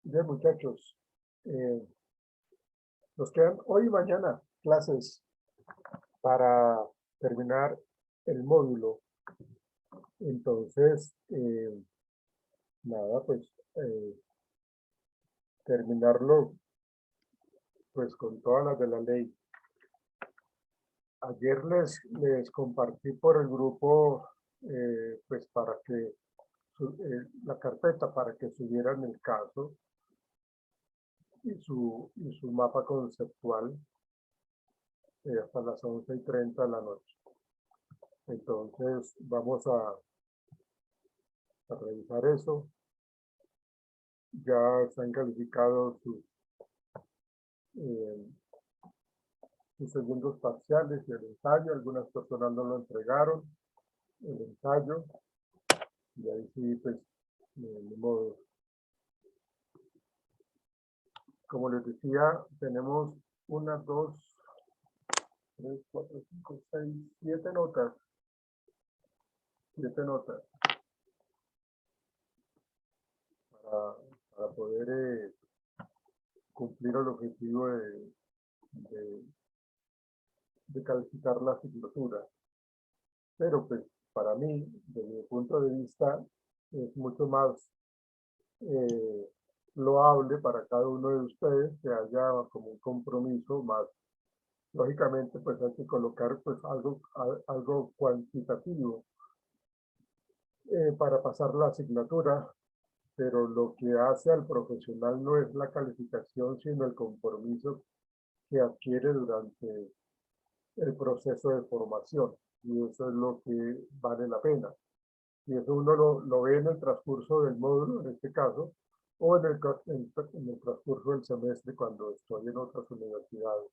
Bien, muchachos, nos quedan hoy y mañana clases para terminar el módulo. Entonces, nada, pues terminarlo pues con todas las de la ley. Ayer les compartí por el grupo pues para que la carpeta para que subieran el caso y su mapa conceptual hasta las 11:30 de la noche. Entonces vamos a revisar eso. Ya están calificados sus segundos parciales y el ensayo. Algunas personas no lo entregaron, el ensayo. Y ahí sí, pues, de modo. Como les decía, tenemos 1, 2, 3, 4, 5, 6, 7 notas. 7 notas. Para poder cumplir el objetivo de calificar la asignatura. Pero pues para mí, desde mi punto de vista, es mucho más loable para cada uno de ustedes que haya como un compromiso más. Lógicamente, pues hay que colocar pues algo cuantitativo para pasar la asignatura, pero lo que hace al profesional no es la calificación, sino el compromiso que adquiere durante el proceso de formación. Y eso es lo que vale la pena. Y eso uno lo ve en el transcurso del módulo, en este caso, o en el transcurso del semestre cuando estoy en otras universidades.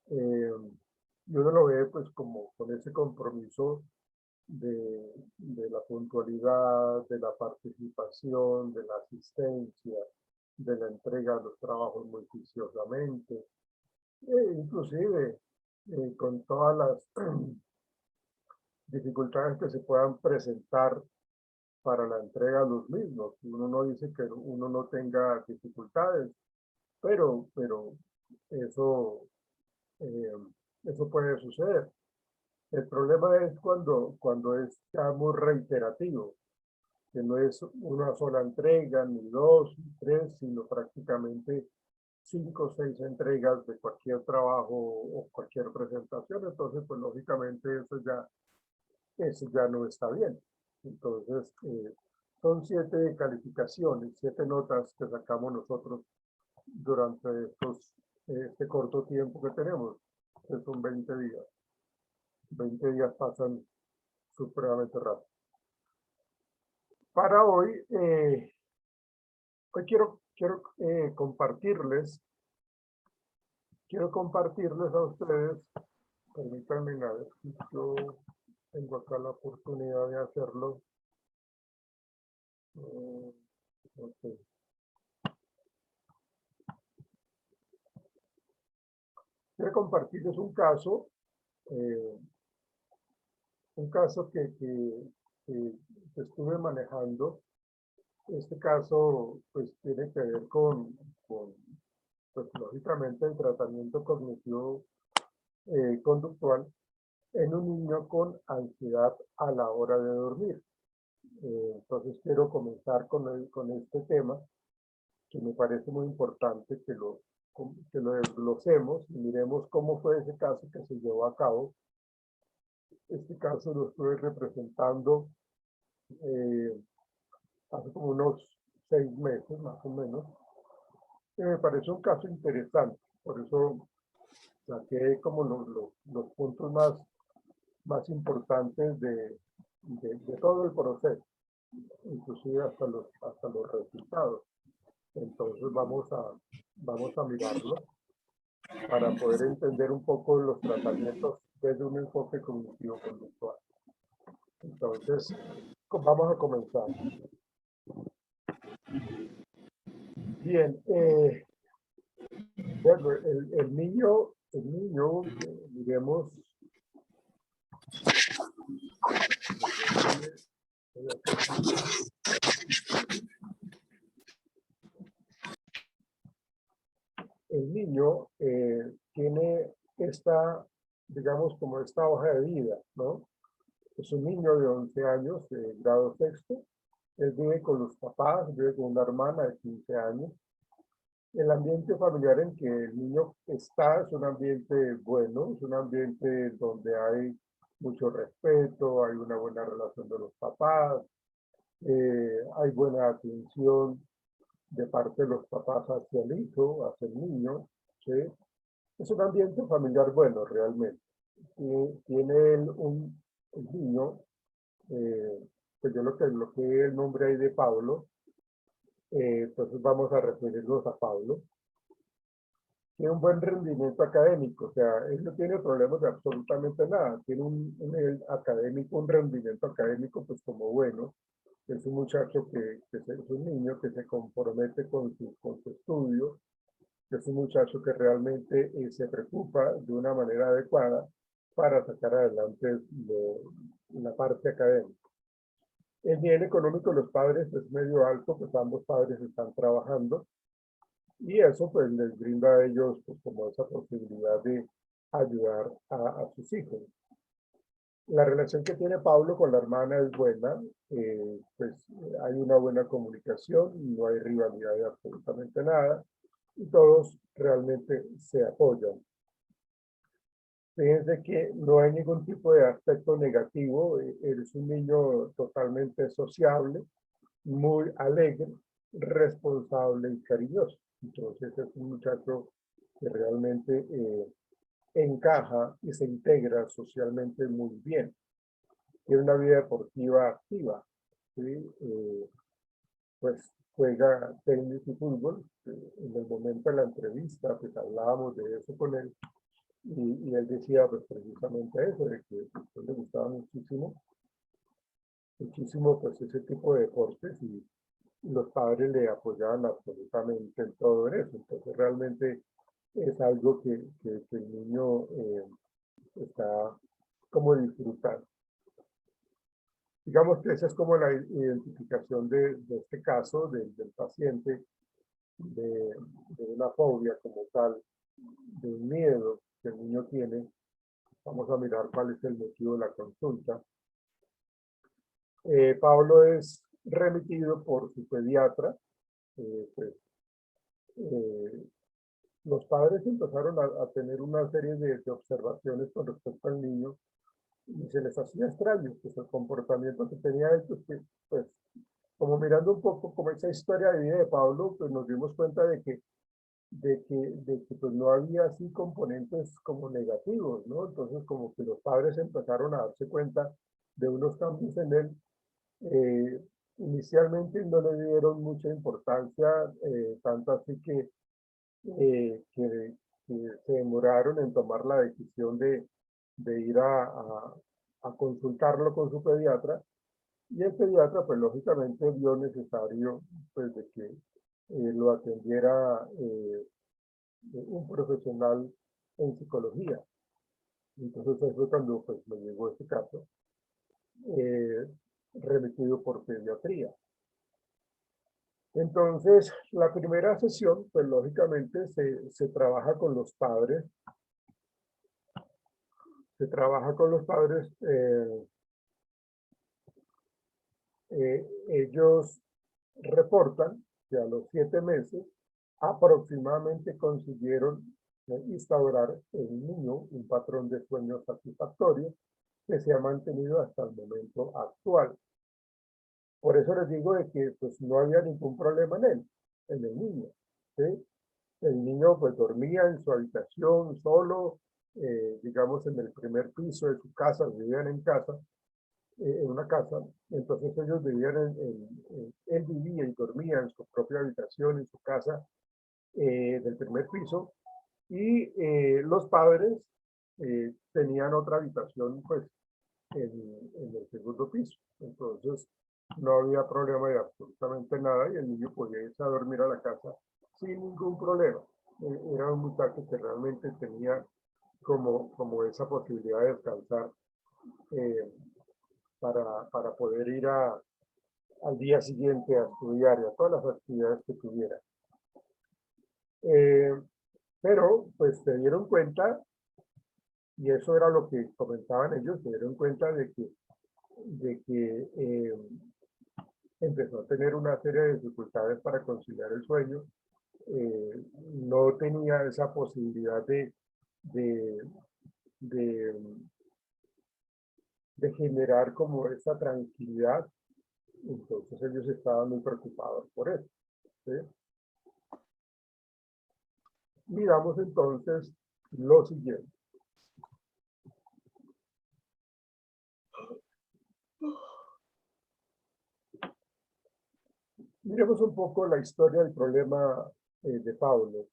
Y uno lo ve pues como con ese compromiso de la puntualidad, de la participación, de la asistencia, de la entrega de los trabajos muy juiciosamente, inclusive con todas las dificultades que se puedan presentar para la entrega de los mismos. Uno no dice que uno no tenga dificultades, pero eso, eso puede suceder. El problema es cuando es ya muy reiterativo, que no es una sola entrega, ni dos, ni tres, sino prácticamente 5 o 6 entregas de cualquier trabajo o cualquier presentación. Entonces, pues lógicamente eso ya no está bien. Entonces, son 7 calificaciones, 7 notas que sacamos nosotros durante este corto tiempo que tenemos, que son 20 días. 20 días pasan supremamente rápido. Para hoy, hoy quiero compartirles a ustedes, permítanme a ver si yo tengo acá la oportunidad de hacerlo. Okay. Quiero compartirles un caso que estuve manejando. Este caso pues tiene que ver con pues lógicamente el tratamiento cognitivo conductual en un niño con ansiedad a la hora de dormir. Entonces quiero comenzar con este tema que me parece muy importante que lo desglosemos y miremos cómo fue ese caso que se llevó a cabo. Este caso lo estuve representando hace como unos 6 meses más o menos. Me parece un caso interesante, por eso saqué como los puntos más importantes de todo el proceso, inclusive hasta los resultados. Entonces vamos a mirarlo para poder entender un poco los tratamientos desde un enfoque cognitivo conductual. Entonces, vamos a comenzar. Bien, bueno, el niño, miremos. niño tiene esta, digamos, como esta hoja de vida, ¿no? Es un niño de 11 años, de grado sexto. Él vive con los papás, vive con una hermana de 15 años. El ambiente familiar en que el niño está es un ambiente bueno, es un ambiente donde hay mucho respeto, hay una buena relación de los papás, hay buena atención de parte de los papás hacia el hijo, hacia el niño, ¿sí? Es un ambiente familiar bueno realmente. Tiene él un niño, pues yo lo que el nombre ahí de Pablo, entonces vamos a referirnos a Pablo. Tiene un buen rendimiento académico, o sea, él no tiene problemas de absolutamente nada, tiene un nivel académico, un rendimiento académico pues como bueno, es un muchacho es un niño que se compromete con su estudio, es un muchacho que realmente se preocupa de una manera adecuada para sacar adelante la parte académica. El nivel económico de los padres es medio alto, pues ambos padres están trabajando y eso pues les brinda a ellos pues como esa posibilidad de ayudar a sus hijos. La relación que tiene Pablo con la hermana es buena, pues hay una buena comunicación, no hay rivalidad de absolutamente nada y todos realmente se apoyan. Fíjense que no hay ningún tipo de aspecto negativo, eres un niño totalmente sociable, muy alegre, responsable y cariñoso. Entonces es un muchacho que realmente encaja y se integra socialmente muy bien. Tiene una vida deportiva activa, ¿sí? Pues juega tenis y fútbol. En el momento de la entrevista, pues hablábamos de eso con él y él decía pues precisamente eso, de que pues, le gustaba muchísimo, muchísimo pues ese tipo de deportes y los padres le apoyaban absolutamente en todo eso. Entonces realmente es algo que el niño está como disfrutando. Digamos que esa es como la identificación de este caso del paciente, de una fobia como tal, de un miedo que el niño tiene. Vamos a mirar cuál es el motivo de la consulta. Pablo es remitido por su pediatra. Pues, los padres empezaron a tener una serie de observaciones con respecto al niño y se les hacía extraño pues, el comportamiento que tenía él, pues como mirando un poco como esa historia de vida de Pablo, pues nos dimos cuenta de que pues no había así componentes como negativos, ¿no? Entonces como que los padres empezaron a darse cuenta de unos cambios en él. Inicialmente no le dieron mucha importancia, tanto así que se demoraron en tomar la decisión de ir a consultarlo con su pediatra y el pediatra pues lógicamente vio necesario pues de que lo atendiera un profesional en psicología. Entonces eso fue cuando pues me llegó este caso, eh, remitido por pediatría. Entonces, la primera sesión, pues lógicamente se trabaja con los padres. Se trabaja con los padres. Ellos reportan que a los 7 meses aproximadamente consiguieron instaurar en el niño un patrón de sueño satisfactorio que se ha mantenido hasta el momento actual. Por eso les digo de que pues, no había ningún problema en el niño. ¿Sí? El niño pues dormía en su habitación solo, digamos en el primer piso de su casa, vivían en casa, en una casa, entonces ellos vivían él vivía y dormía en su propia habitación, en su casa del primer piso, y los padres tenían otra habitación pues en el segundo piso. Entonces no había problema de absolutamente nada y el niño podía irse a dormir a la casa sin ningún problema. Era un muchacho que realmente tenía como esa posibilidad de descansar eh, para poder ir al día siguiente a estudiar y a todas las actividades que tuviera. Pero pues se dieron cuenta, y eso era lo que comentaban ellos, se dieron cuenta de que empezó a tener una serie de dificultades para conciliar el sueño, eh, no tenía esa posibilidad de, de, de generar como esa tranquilidad. Entonces ellos estaban muy preocupados por eso, ¿sí? Miramos entonces lo siguiente. Miremos un poco la historia del problema de Pablo.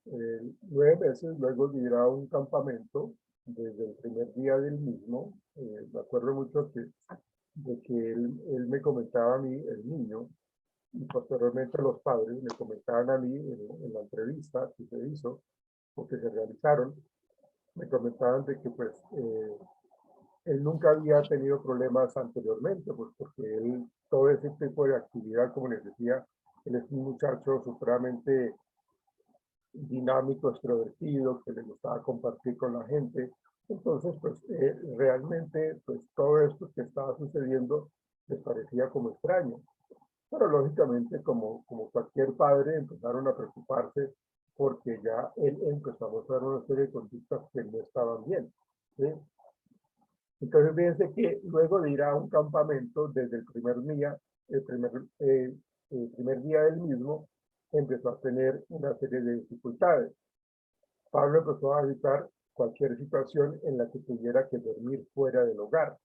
9 meses luego de ir a un campamento, desde el primer día del mismo, me acuerdo mucho de que él me comentaba a mí, el niño, y posteriormente los padres me comentaban a mí en la entrevista que se hizo o que se realizaron, me comentaban de que pues él nunca había tenido problemas anteriormente, pues porque él, todo ese tipo de actividad, como les decía, él es un muchacho supremamente dinámico, extrovertido, que le gustaba compartir con la gente. Entonces, pues realmente, pues todo esto que estaba sucediendo les parecía como extraño. Pero lógicamente, como cualquier padre, empezaron a preocuparse porque ya él empezó a mostrar una serie de conductas que no estaban bien, ¿sí? Entonces, fíjense que luego de ir a un campamento, desde el primer, eh, el primer día del mismo, empezó a tener una serie de dificultades. Pablo empezó a evitar cualquier situación en la que tuviera que dormir fuera del hogar,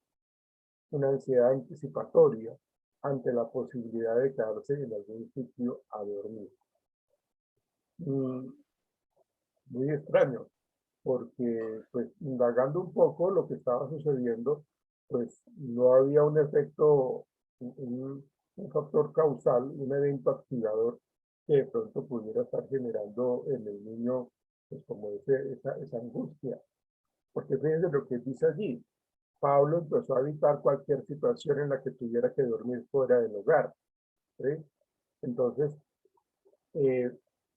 una ansiedad anticipatoria ante la posibilidad de quedarse en algún sitio a dormir. Muy extraño, porque pues indagando un poco lo que estaba sucediendo, pues no había un efecto, un factor causal, un evento activador que de pronto pudiera estar generando en el niño pues como esa angustia. Porque fíjense lo que dice allí. Pablo empezó a evitar cualquier situación en la que tuviera que dormir fuera del hogar, ¿sí? Entonces, eh,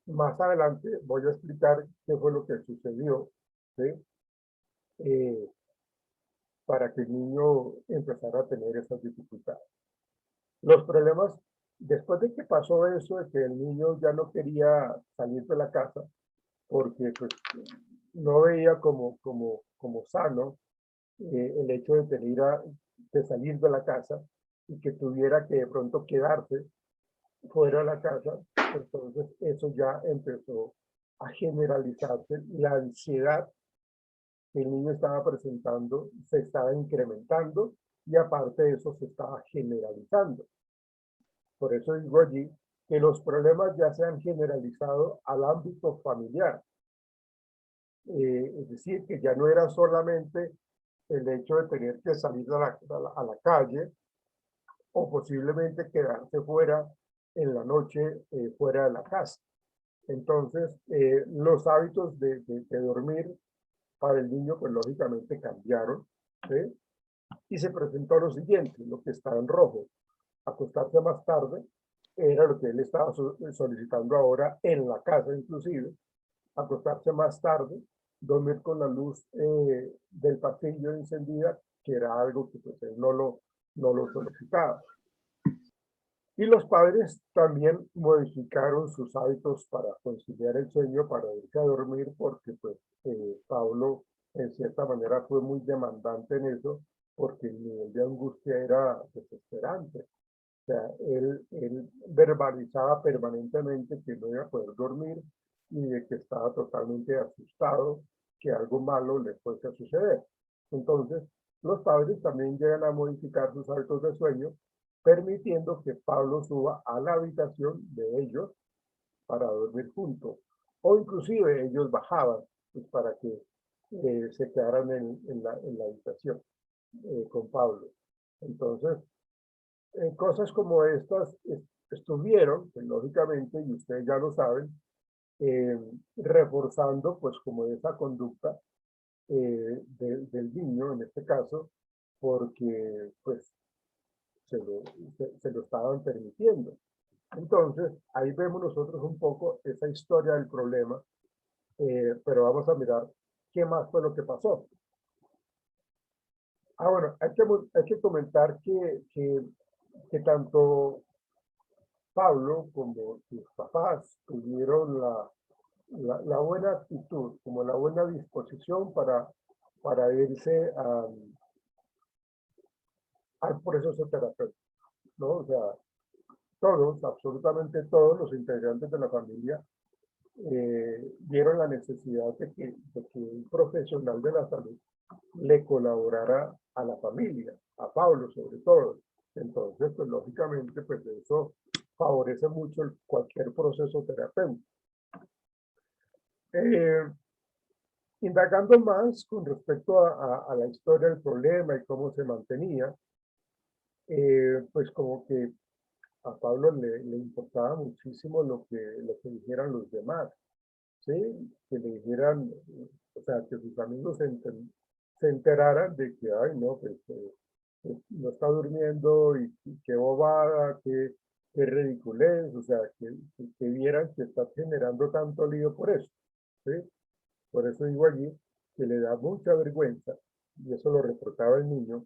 más adelante voy a explicar qué fue lo que sucedió, ¿sí? Eh, para que el niño empezara a tener esas dificultades. Los problemas, después de que pasó eso, de que el niño ya no quería salir de la casa, porque pues, no veía como sano el hecho de salir de la casa y que tuviera que de pronto quedarse fuera de la casa, entonces eso ya empezó a generalizarse. La ansiedad que el niño estaba presentando se estaba incrementando y aparte de eso se estaba generalizando. Por eso digo allí que los problemas ya se han generalizado al ámbito familiar. Es decir, que ya no era solamente el hecho de tener que salir a la calle o posiblemente quedarse fuera en la noche fuera de la casa. Entonces, los hábitos de dormir para el niño, pues lógicamente cambiaron, ¿sí? Y se presentó lo siguiente, lo que está en rojo, acostarse más tarde, era lo que él estaba solicitando ahora en la casa inclusive, acostarse más tarde, dormir con la luz del pasillo encendida, que era algo que pues, él no lo solicitaba. Y los padres también modificaron sus hábitos para conciliar el sueño, para irse a dormir, porque pues Pablo en cierta manera fue muy demandante en eso, porque el nivel de angustia era desesperante. O sea, él verbalizaba permanentemente que no iba a poder dormir y de que estaba totalmente asustado que algo malo le fuese a suceder. Entonces, los padres también llegan a modificar sus hábitos de sueño, permitiendo que Pablo suba a la habitación de ellos para dormir juntos. O inclusive ellos bajaban pues, para que se quedaran en la habitación con Pablo. Entonces, cosas como estas estuvieron, pues, lógicamente, y ustedes ya lo saben, eh, reforzando pues como esa conducta del niño en este caso, porque pues se lo, se lo estaban permitiendo. Entonces, ahí vemos nosotros un poco esa historia del problema pero vamos a mirar qué más fue lo que pasó. Bueno, hay que comentar que tanto Pablo como sus papás tuvieron la buena actitud, como la buena disposición para irse al proceso terapéutico, ¿no? O sea, todos, absolutamente todos los integrantes de la familia vieron la necesidad de que un profesional de la salud le colaborara a la familia, a Pablo sobre todo. Entonces, pues lógicamente, pues eso favorece mucho cualquier proceso terapéutico. Eh, Indagando más con respecto a la historia del problema y cómo se mantenía, pues como que a Pablo le importaba muchísimo lo que dijeran los demás, ¿sí? Que le dijeran, o sea, que sus amigos se enteraran de que, ay, no, pues no está durmiendo y qué bobada, qué ridiculez, o sea, que vieran que está generando tanto lío por eso, ¿sí? Por eso digo allí que le da mucha vergüenza, y eso lo reportaba el niño,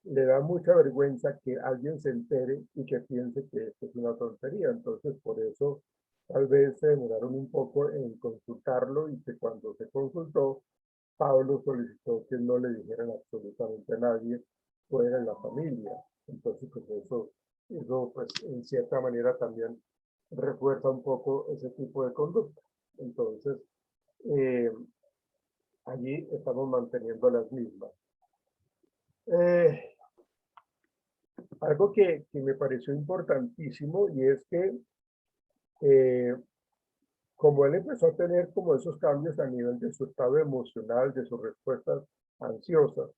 le da mucha vergüenza que alguien se entere y que piense que esto es una tontería. Entonces, por eso tal vez se demoraron un poco en consultarlo y que cuando se consultó, Pablo solicitó que no le dijeran absolutamente a nadie fuera en la familia. Entonces, pues eso pues en cierta manera también refuerza un poco ese tipo de conducta. Entonces, eh, allí estamos manteniendo las mismas. Eh, Algo que me pareció importantísimo y es que eh, como él empezó a tener como esos cambios a nivel de su estado emocional, de sus respuestas ansiosas,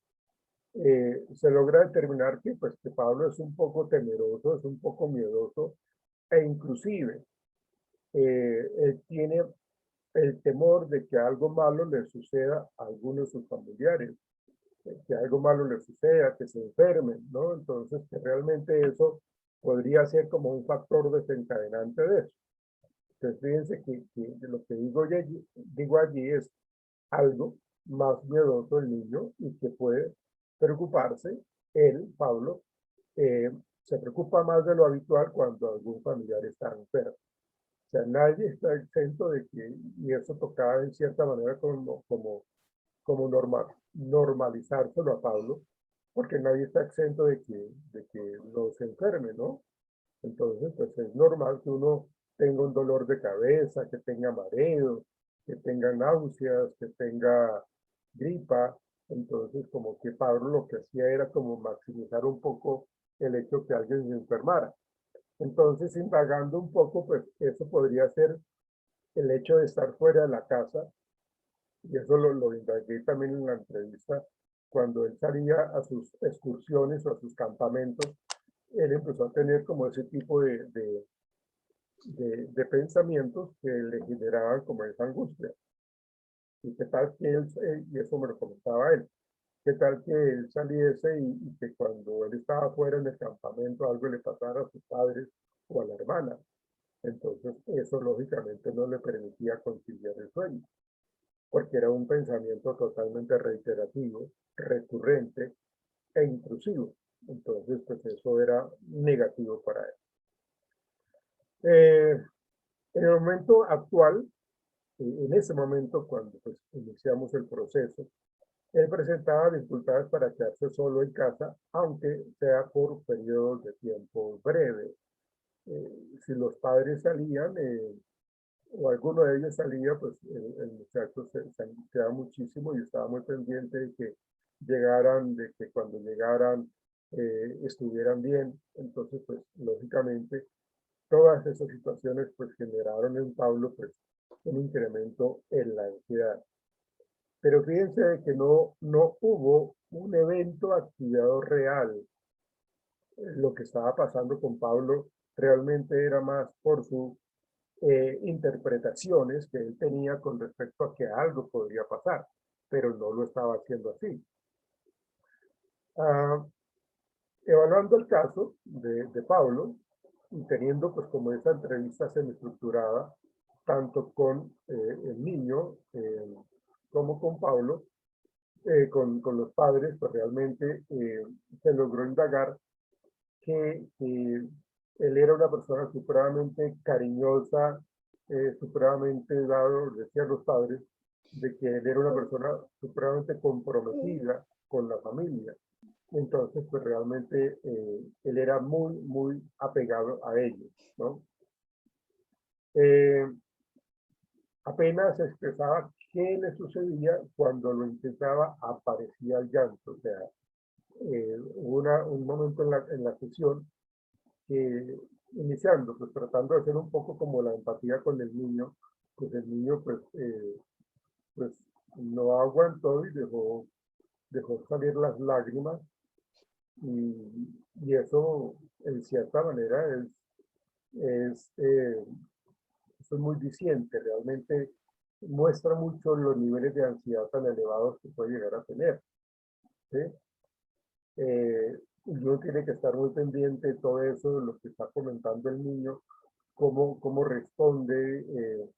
se logra determinar que, pues, que Pablo es un poco temeroso, es un poco miedoso e inclusive él tiene el temor de que algo malo le suceda a alguno de sus familiares, que algo malo le suceda, que se enfermen, ¿no? Entonces, que realmente eso podría ser como un factor desencadenante de eso. Entonces, fíjense que lo que digo allí es algo más miedoso el niño y que puede preocuparse, él, Pablo, eh, se preocupa más de lo habitual cuando algún familiar está enfermo. O sea, nadie está exento de que, y eso tocaba en cierta manera como normalizárselo a Pablo, porque nadie está exento de que no se enferme, ¿no? Entonces, pues es normal que uno tenga un dolor de cabeza, que tenga mareo, que tenga náuseas, que tenga gripa. Entonces, como que Pablo lo que hacía era como maximizar un poco el hecho que alguien se enfermara. Entonces, indagando un poco, pues eso podría ser el hecho de estar fuera de la casa, y eso lo indagué también en la entrevista, cuando él salía a sus excursiones o a sus campamentos, él empezó a tener como ese tipo de pensamientos que le generaban como esa angustia. Y qué tal que él, y eso me lo comentaba él, qué tal que él saliese y que cuando él estaba fuera en el campamento algo le pasara a sus padres o a la hermana. Entonces eso lógicamente no le permitía conciliar el sueño, porque era un pensamiento totalmente reiterativo, recurrente e intrusivo. Entonces, pues eso era negativo para él. En el momento actual, en ese momento, cuando pues, iniciamos el proceso, él presentaba dificultades para quedarse solo en casa, aunque sea por periodos de tiempo breves. Si los padres salían, o alguno de ellos salía, pues el muchacho se angustiaba muchísimo y estaba muy pendiente de que llegaran, de que cuando llegaran estuvieran bien. Entonces, pues lógicamente, todas esas situaciones pues generaron en Pablo pues un incremento en la ansiedad. Pero fíjense que no hubo un evento activado real. Lo que estaba pasando con Pablo realmente era más por sus interpretaciones que él tenía con respecto a que algo podría pasar, pero no lo estaba haciendo así. Ah, Evaluando el caso de Pablo y teniendo pues como esa entrevista semiestructurada, tanto con el niño como con Pablo, con los padres, pues realmente se logró indagar que él era una persona supremamente cariñosa, supremamente dado, decían los padres, de que él era una persona supremamente comprometida con la familia. Entonces, pues realmente él era muy, muy apegado a ellos, ¿no? Eh, Apenas expresaba qué le sucedía cuando lo intentaba, aparecía el llanto. O sea, hubo un momento en la sesión que, iniciando, pues tratando de hacer un poco como la empatía con el niño, pues el niño pues no aguantó y dejó salir las lágrimas y eso en cierta manera es, eh, eso es muy diciente, realmente muestra mucho los niveles de ansiedad tan elevados que puede llegar a tener, ¿sí? Y uno tiene que estar muy pendiente de todo eso, de lo que está comentando el niño, cómo responde,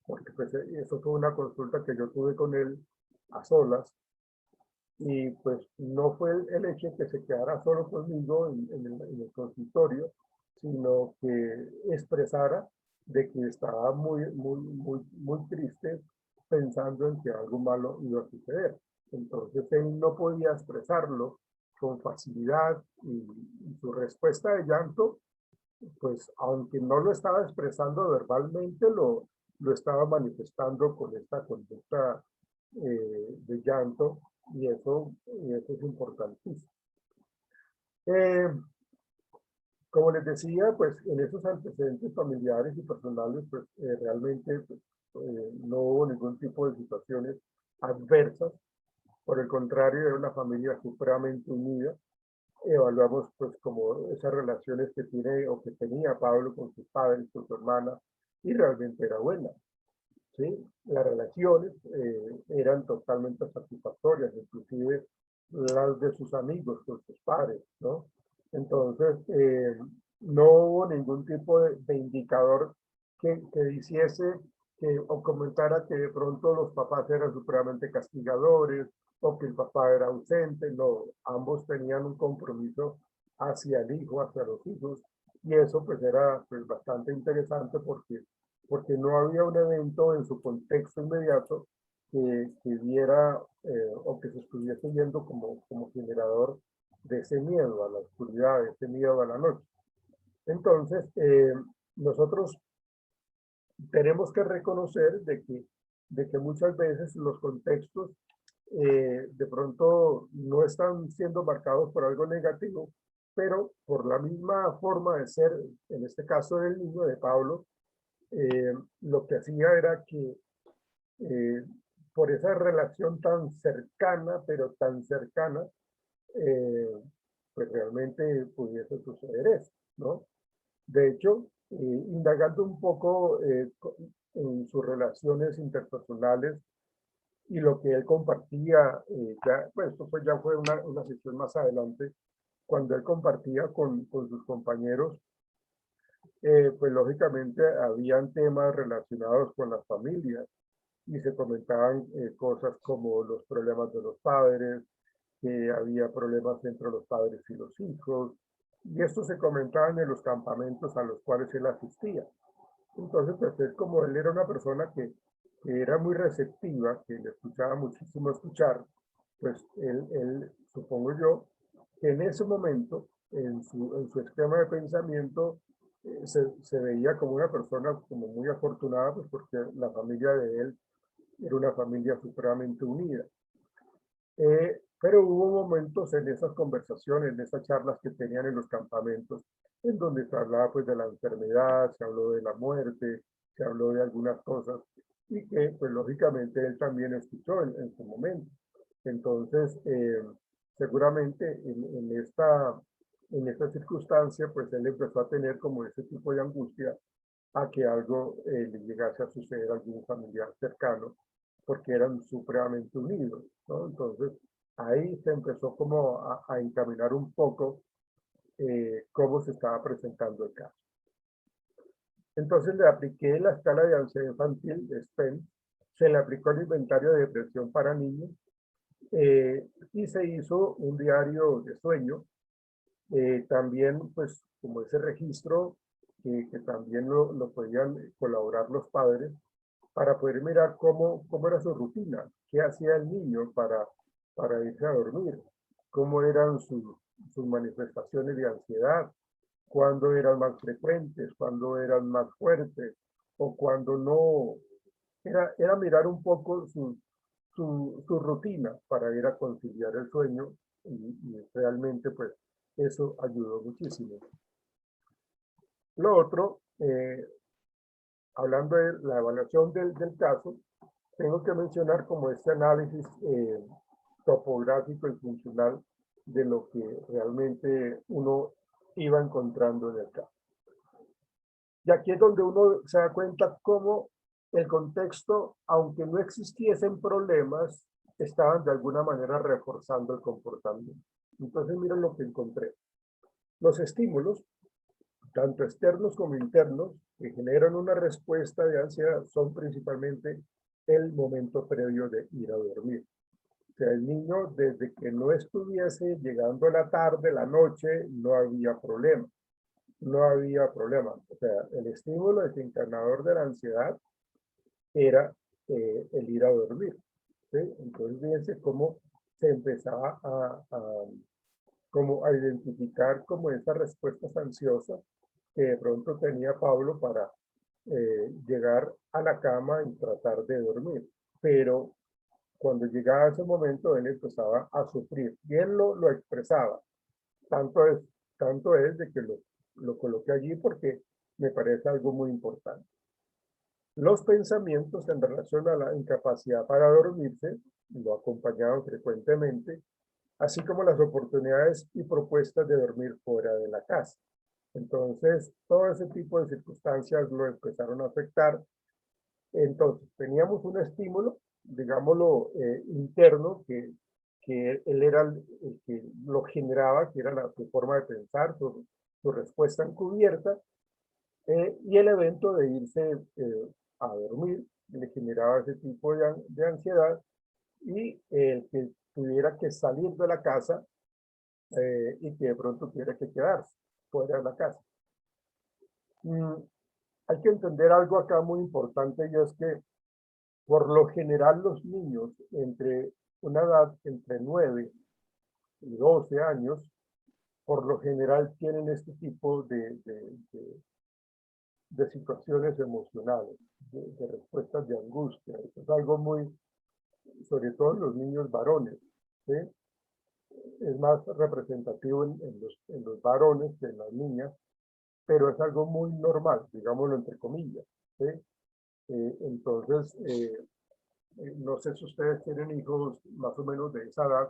porque pues eso fue una consulta que yo tuve con él a solas, y pues no fue el hecho de que se quedara solo conmigo en el consultorio, sino que expresara de que estaba muy, muy, muy, muy triste pensando en que algo malo iba a suceder. Entonces él no podía expresarlo con facilidad y su respuesta de llanto, pues aunque no lo estaba expresando verbalmente, lo estaba manifestando con esta conducta de llanto y eso es importantísimo. Eh, Como les decía, pues en esos antecedentes familiares y personales, pues realmente pues, no hubo ningún tipo de situaciones adversas. Por el contrario, era una familia supremamente unida. Evaluamos pues como esas relaciones que tiene o que tenía Pablo con sus padres, con su hermana, y realmente era buena. ¿Sí? Las relaciones eran totalmente satisfactorias, inclusive las de sus amigos con sus padres, ¿no? Entonces, no hubo ningún tipo de indicador que hiciese o comentara que de pronto los papás eran supremamente castigadores o que el papá era ausente, no, ambos tenían un compromiso hacia el hijo, hacia los hijos, y eso pues era pues, bastante interesante porque no había un evento en su contexto inmediato que diera o que se estuviese viendo como generador de ese miedo a la oscuridad, de ese miedo a la noche. Entonces, nosotros tenemos que reconocer de que muchas veces los contextos de pronto no están siendo marcados por algo negativo, pero por la misma forma de ser, en este caso del niño de Pablo, lo que hacía era que eh, por esa relación tan cercana, pero tan cercana, eh, pues realmente pudiese suceder eso, ¿no? De hecho, indagando un poco en sus relaciones interpersonales y lo que él compartía, ya, pues esto pues ya fue una sesión más adelante, cuando él compartía con sus compañeros, pues lógicamente habían temas relacionados con las familias y se comentaban cosas como los problemas de los padres, que había problemas entre los padres y los hijos, y esto se comentaban en los campamentos a los cuales él asistía. Entonces, pues es como él era una persona que era muy receptiva, que le escuchaba muchísimo escuchar, pues él supongo yo, que en ese momento, en su esquema de pensamiento, se veía como una persona como muy afortunada, pues porque la familia de él era una familia supremamente unida. Pero hubo momentos en esas conversaciones, en esas charlas que tenían en los campamentos, en donde se hablaba pues de la enfermedad, se habló de la muerte, se habló de algunas cosas y que pues lógicamente él también escuchó en su momento. Entonces, seguramente en esta circunstancia pues él empezó a tener como ese tipo de angustia a que algo le llegase a suceder a algún familiar cercano, porque eran supremamente unidos, ¿no? Entonces, ahí se empezó como a encaminar un poco cómo se estaba presentando el caso. Entonces le apliqué la escala de ansiedad infantil de SPEN, se le aplicó el inventario de depresión para niños y se hizo un diario de sueño. También, pues, como ese registro, que también lo podían colaborar los padres para poder mirar cómo era su rutina, qué hacía el niño para irse a dormir, cómo eran sus manifestaciones de ansiedad, cuándo eran más frecuentes, cuándo eran más fuertes, o cuando no. Era mirar un poco su rutina para ir a conciliar el sueño y realmente pues eso ayudó muchísimo. Lo otro, hablando de la evaluación del caso, tengo que mencionar como este análisis topográfico y funcional de lo que realmente uno iba encontrando en el caso. Y aquí es donde uno se da cuenta cómo el contexto, aunque no existiesen problemas, estaban de alguna manera reforzando el comportamiento. Entonces miren lo que encontré. Los estímulos, tanto externos como internos, que generan una respuesta de ansiedad son principalmente el momento previo de ir a dormir. O sea, el niño, desde que no estuviese llegando a la tarde, la noche, no había problema. No había problema. O sea, el estímulo desencadenador de la ansiedad era el ir a dormir. ¿Sí? Entonces, fíjense cómo se empezaba como a identificar como esas respuestas ansiosas que de pronto tenía Pablo para llegar a la cama y tratar de dormir. Pero cuando llegaba ese momento, él empezaba a sufrir. Y él lo expresaba. Tanto es, tanto es de que lo coloqué allí porque me parece algo muy importante. Los pensamientos en relación a la incapacidad para dormirse lo acompañaban frecuentemente, así como las oportunidades y propuestas de dormir fuera de la casa. Entonces, todo ese tipo de circunstancias lo empezaron a afectar. Entonces, teníamos un estímulo, digámoslo, interno, que él era el que lo generaba, que era su forma de pensar, su respuesta encubierta, y el evento de irse a dormir le generaba ese tipo de ansiedad, y el que tuviera que salir de la casa y que de pronto tuviera que quedarse fuera de la casa. Hay que entender algo acá muy importante, y es que por lo general los niños entre una edad entre 9 y 12 años, por lo general tienen este tipo de situaciones emocionales, de respuestas de angustia. Eso es algo muy, sobre todo en los niños varones, ¿sí? Es más representativo en los varones que en las niñas, pero es algo muy normal, digámoslo entre comillas, ¿sí? Entonces, no sé si ustedes tienen hijos más o menos de esa edad,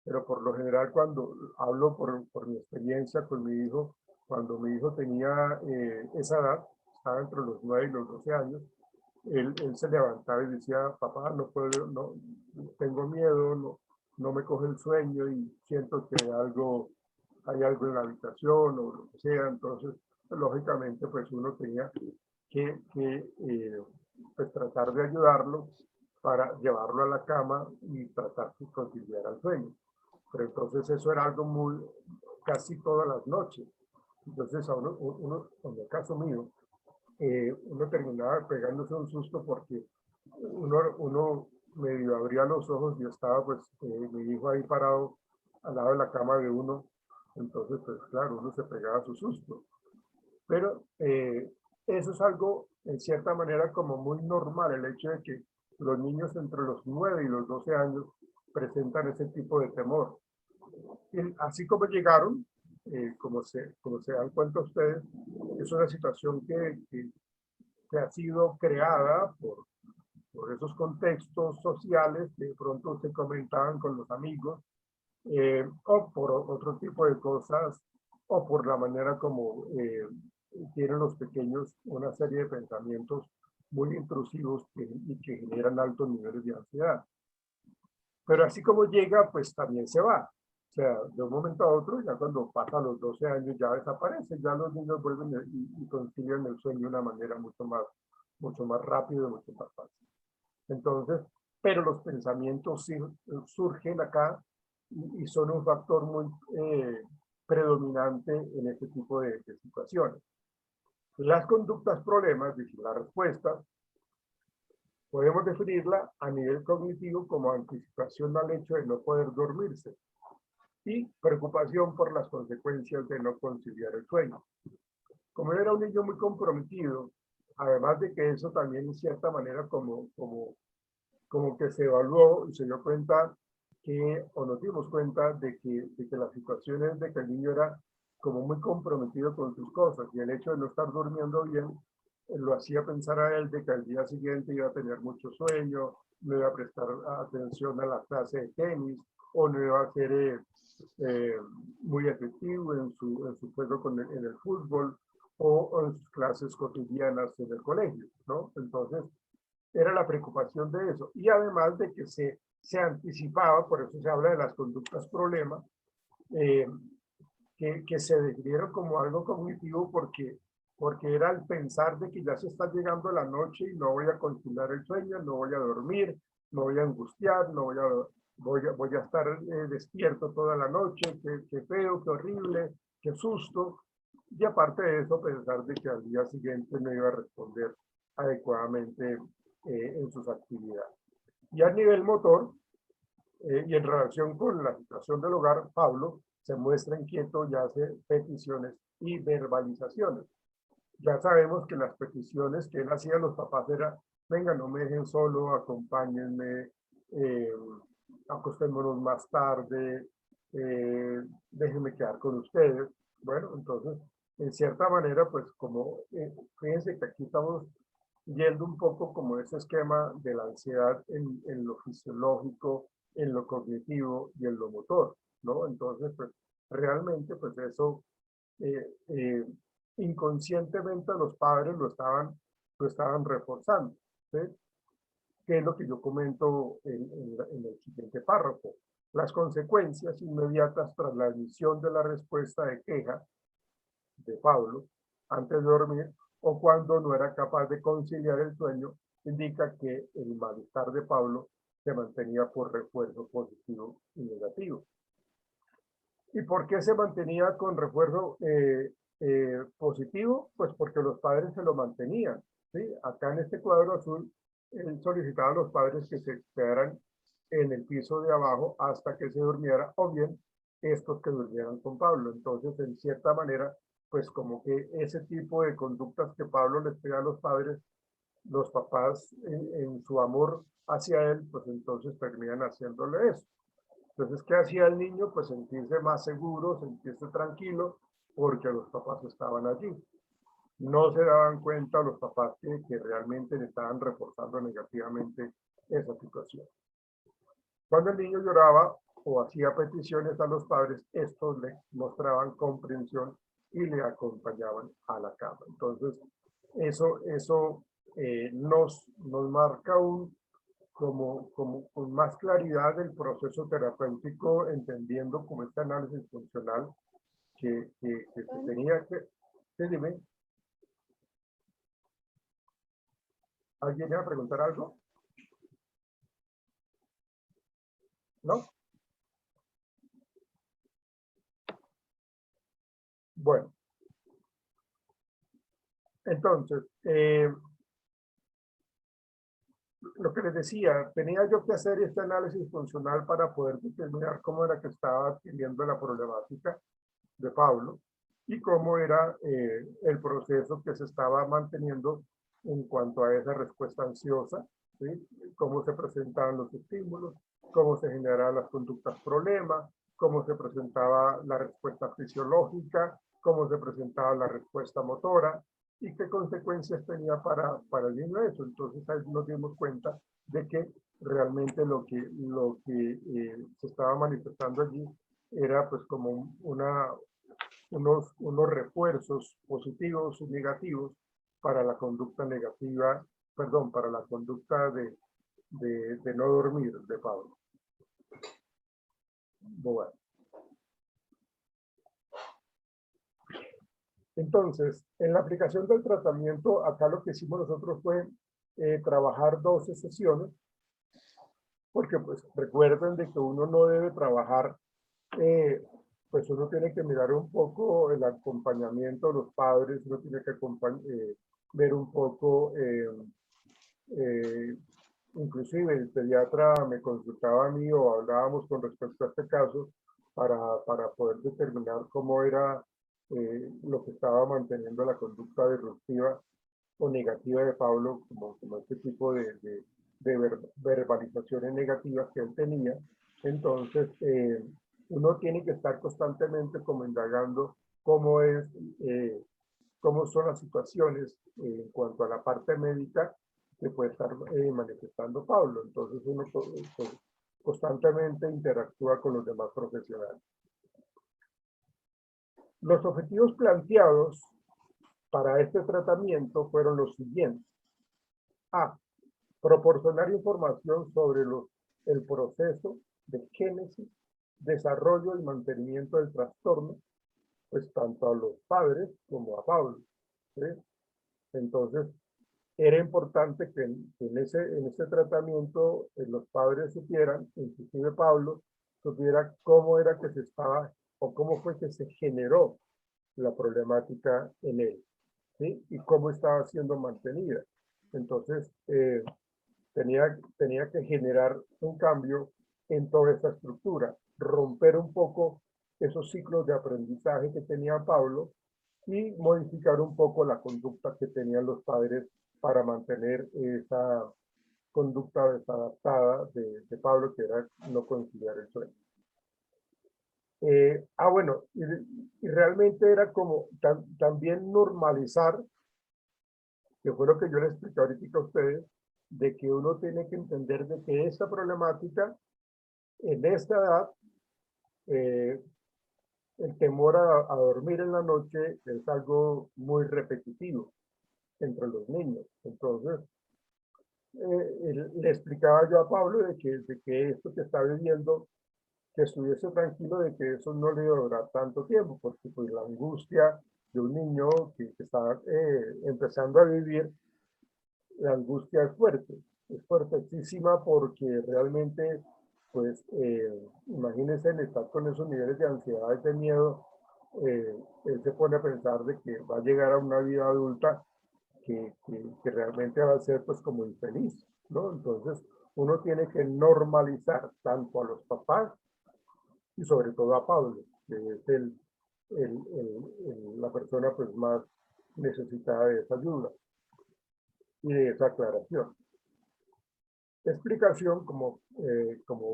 pero por lo general cuando hablo por mi experiencia con mi hijo, cuando mi hijo tenía esa edad, estaba entre los 9 y los 12 años, él se levantaba y decía, papá, no puedo, no, tengo miedo, no me coge el sueño y siento que hay algo en la habitación o lo que sea. Entonces, lógicamente, pues uno tenía que pues tratar de ayudarlo para llevarlo a la cama y tratar de conciliar al sueño. Pero entonces eso era algo muy, casi todas las noches. Entonces a uno en el caso mío, uno terminaba pegándose un susto porque uno medio abría los ojos y estaba pues mi hijo ahí parado al lado de la cama de uno. Entonces pues claro, uno se pegaba su susto. Pero eso es algo, en cierta manera, como muy normal, el hecho de que los niños entre los 9 y los 12 años presentan ese tipo de temor. Y así como llegaron, como se dan cuenta ustedes, es una situación que ha sido creada por esos contextos sociales que de pronto se comentaban con los amigos, o por otro tipo de cosas, o por la manera como tienen los pequeños una serie de pensamientos muy intrusivos y que generan altos niveles de ansiedad. Pero así como llega, pues también se va. O sea, de un momento a otro, ya cuando pasa los 12 años ya desaparece, ya los niños vuelven y concilian el sueño de una manera mucho más rápido, mucho más fácil. Entonces, pero los pensamientos sí surgen acá y son un factor muy predominante en este tipo de situaciones. Las conductas problemas, es decir, la respuesta, podemos definirla a nivel cognitivo como anticipación al hecho de no poder dormirse y preocupación por las consecuencias de no conciliar el sueño. Como él era un niño muy comprometido, además de que eso también en cierta manera como que se evaluó y se dio cuenta que, o nos dimos cuenta de que las situaciones de que el niño era como muy comprometido con sus cosas y el hecho de no estar durmiendo bien lo hacía pensar a él de que al día siguiente iba a tener mucho sueño, no iba a prestar atención a la clase de tenis o no iba a ser muy efectivo en su juego en el fútbol o en sus clases cotidianas en el colegio, ¿no? Entonces, era la preocupación de eso. Y además de que se anticipaba, por eso se habla de las conductas problema, eh, que se definieron como algo cognitivo porque era el pensar de que ya se está llegando la noche y no voy a conciliar el sueño, no voy a dormir, no voy a angustiar, no voy a estar despierto toda la noche, qué feo, qué horrible, qué susto. Y aparte de eso, pensar de que al día siguiente no iba a responder adecuadamente en sus actividades. Y a nivel motor, y en relación con la situación del hogar, Pablo se muestra inquieto y hace peticiones y verbalizaciones. Ya sabemos que las peticiones que él hacía a los papás era, venga, no me dejen solo, acompáñenme, eh, acostémonos más tarde, déjenme quedar con ustedes. Bueno, entonces, en cierta manera, pues como, fíjense que aquí estamos yendo un poco como ese esquema de la ansiedad en lo fisiológico, en lo cognitivo y en lo motor, ¿no? Entonces, pues realmente, pues eso inconscientemente los padres lo estaban reforzando, ¿sí? Que es lo que yo comento en el siguiente párrafo. Las consecuencias inmediatas tras la emisión de la respuesta de queja de Pablo antes de dormir o cuando no era capaz de conciliar el sueño, indica que el malestar de Pablo se mantenía por refuerzo positivo y negativo. ¿Y por qué se mantenía con refuerzo positivo? Pues porque los padres se lo mantenían, ¿sí? Acá en este cuadro azul, él solicitaba a los padres que se quedaran en el piso de abajo hasta que se durmiera, o bien estos que durmieran con Pablo. Entonces, en cierta manera, pues como que ese tipo de conductas que Pablo les pide a los padres, los papás en su amor hacia él, pues entonces terminan haciéndole eso. Entonces, ¿qué hacía el niño? Pues sentirse más seguro, sentirse tranquilo, porque los papás estaban allí. No se daban cuenta los papás que realmente le estaban reforzando negativamente esa situación. Cuando el niño lloraba o hacía peticiones a los padres, estos le mostraban comprensión y le acompañaban a la cama. Entonces, eso nos marca como con más claridad el proceso terapéutico, entendiendo como este análisis funcional que se tenía que... Dime, ¿alguien iba a preguntar algo? ¿No? Bueno, entonces, lo que les decía, tenía yo que hacer este análisis funcional para poder determinar cómo era que estaba adquiriendo la problemática de Pablo y cómo era el proceso que se estaba manteniendo en cuanto a esa respuesta ansiosa, ¿sí? Cómo se presentaban los estímulos, cómo se generaban las conductas problema, cómo se presentaba la respuesta fisiológica, cómo se presentaba la respuesta motora y qué consecuencias tenía para el niño eso. Entonces ahí nos dimos cuenta de que realmente lo que se estaba manifestando allí era pues como unos refuerzos positivos y negativos para la conducta negativa, perdón, para la conducta de no dormir de Pablo. Bueno, Entonces, en la aplicación del tratamiento, acá lo que hicimos nosotros fue trabajar 12 sesiones, porque pues recuerden de que uno no debe trabajar, pues uno tiene que mirar un poco el acompañamiento de los padres, uno tiene que ver un poco, inclusive el pediatra me consultaba a mí o hablábamos con respecto a este caso para poder determinar cómo era lo que estaba manteniendo la conducta disruptiva o negativa de Pablo, como este tipo de verbalizaciones negativas que él tenía. Entonces, uno tiene que estar constantemente como indagando cómo es, cómo son las situaciones en cuanto a la parte médica que puede estar manifestando Pablo. Entonces, uno pues, constantemente interactúa con los demás profesionales. Los objetivos planteados para este tratamiento fueron los siguientes. A. Proporcionar información sobre el proceso de génesis, desarrollo y mantenimiento del trastorno, pues tanto a los padres como a Pablo. ¿Sí? Entonces, era importante que en ese tratamiento los padres supieran, inclusive Pablo, supiera cómo era que se estaba o cómo fue que se generó la problemática en él, ¿sí? Y cómo estaba siendo mantenida. Entonces, tenía que generar un cambio en toda esta estructura, romper un poco esos ciclos de aprendizaje que tenía Pablo y modificar un poco la conducta que tenían los padres para mantener esa conducta desadaptada de Pablo, que era no conciliar el sueño. Bueno, y realmente era como también normalizar, que fue lo que yo les expliqué ahorita a ustedes, de que uno tiene que entender de que esta problemática en esta edad, el temor a dormir en la noche es algo muy repetitivo entre los niños. Entonces, le explicaba yo a Pablo de que esto que está viviendo, que estuviese tranquilo de que eso no le iba a durar tanto tiempo, porque pues la angustia de un niño que está empezando a vivir, la angustia es fuertísima porque realmente, pues, imagínense el estar con esos niveles de ansiedad, de miedo, él se pone a pensar de que va a llegar a una vida adulta que realmente va a ser pues como infeliz, ¿no? Entonces, uno tiene que normalizar tanto a los papás y sobre todo a Pablo, que es la persona pues más necesitada de esa ayuda y de esa aclaración. Explicación, como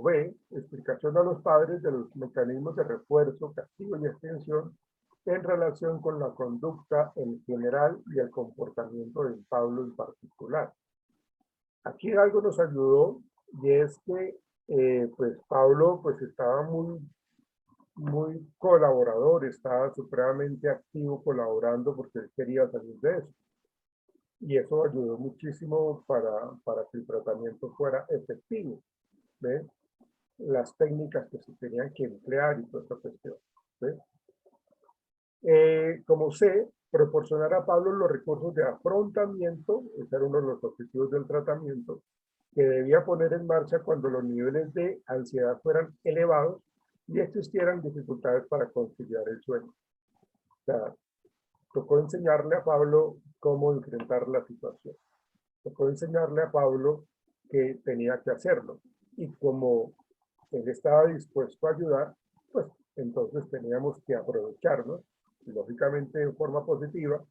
ve, explicación a los padres de los mecanismos de refuerzo, castigo y extensión en relación con la conducta en general y el comportamiento de Pablo en particular. Aquí algo nos ayudó y es que pues Pablo pues estaba muy colaborador, estaba supremamente activo colaborando porque él quería salir de eso. Y eso ayudó muchísimo para que el tratamiento fuera efectivo. ¿Ves? Las técnicas que se tenían que emplear y toda esta cuestión. ¿Ves? Como sé, proporcionar a Pablo los recursos de afrontamiento, ese era uno de los objetivos del tratamiento, que debía poner en marcha cuando los niveles de ansiedad fueran elevados y existieran dificultades para conciliar el sueño. O sea, tocó enseñarle a Pablo cómo enfrentar la situación. Tocó enseñarle a Pablo que tenía que hacerlo. Y como él estaba dispuesto a ayudar, pues entonces teníamos que aprovecharnos, lógicamente en forma positiva,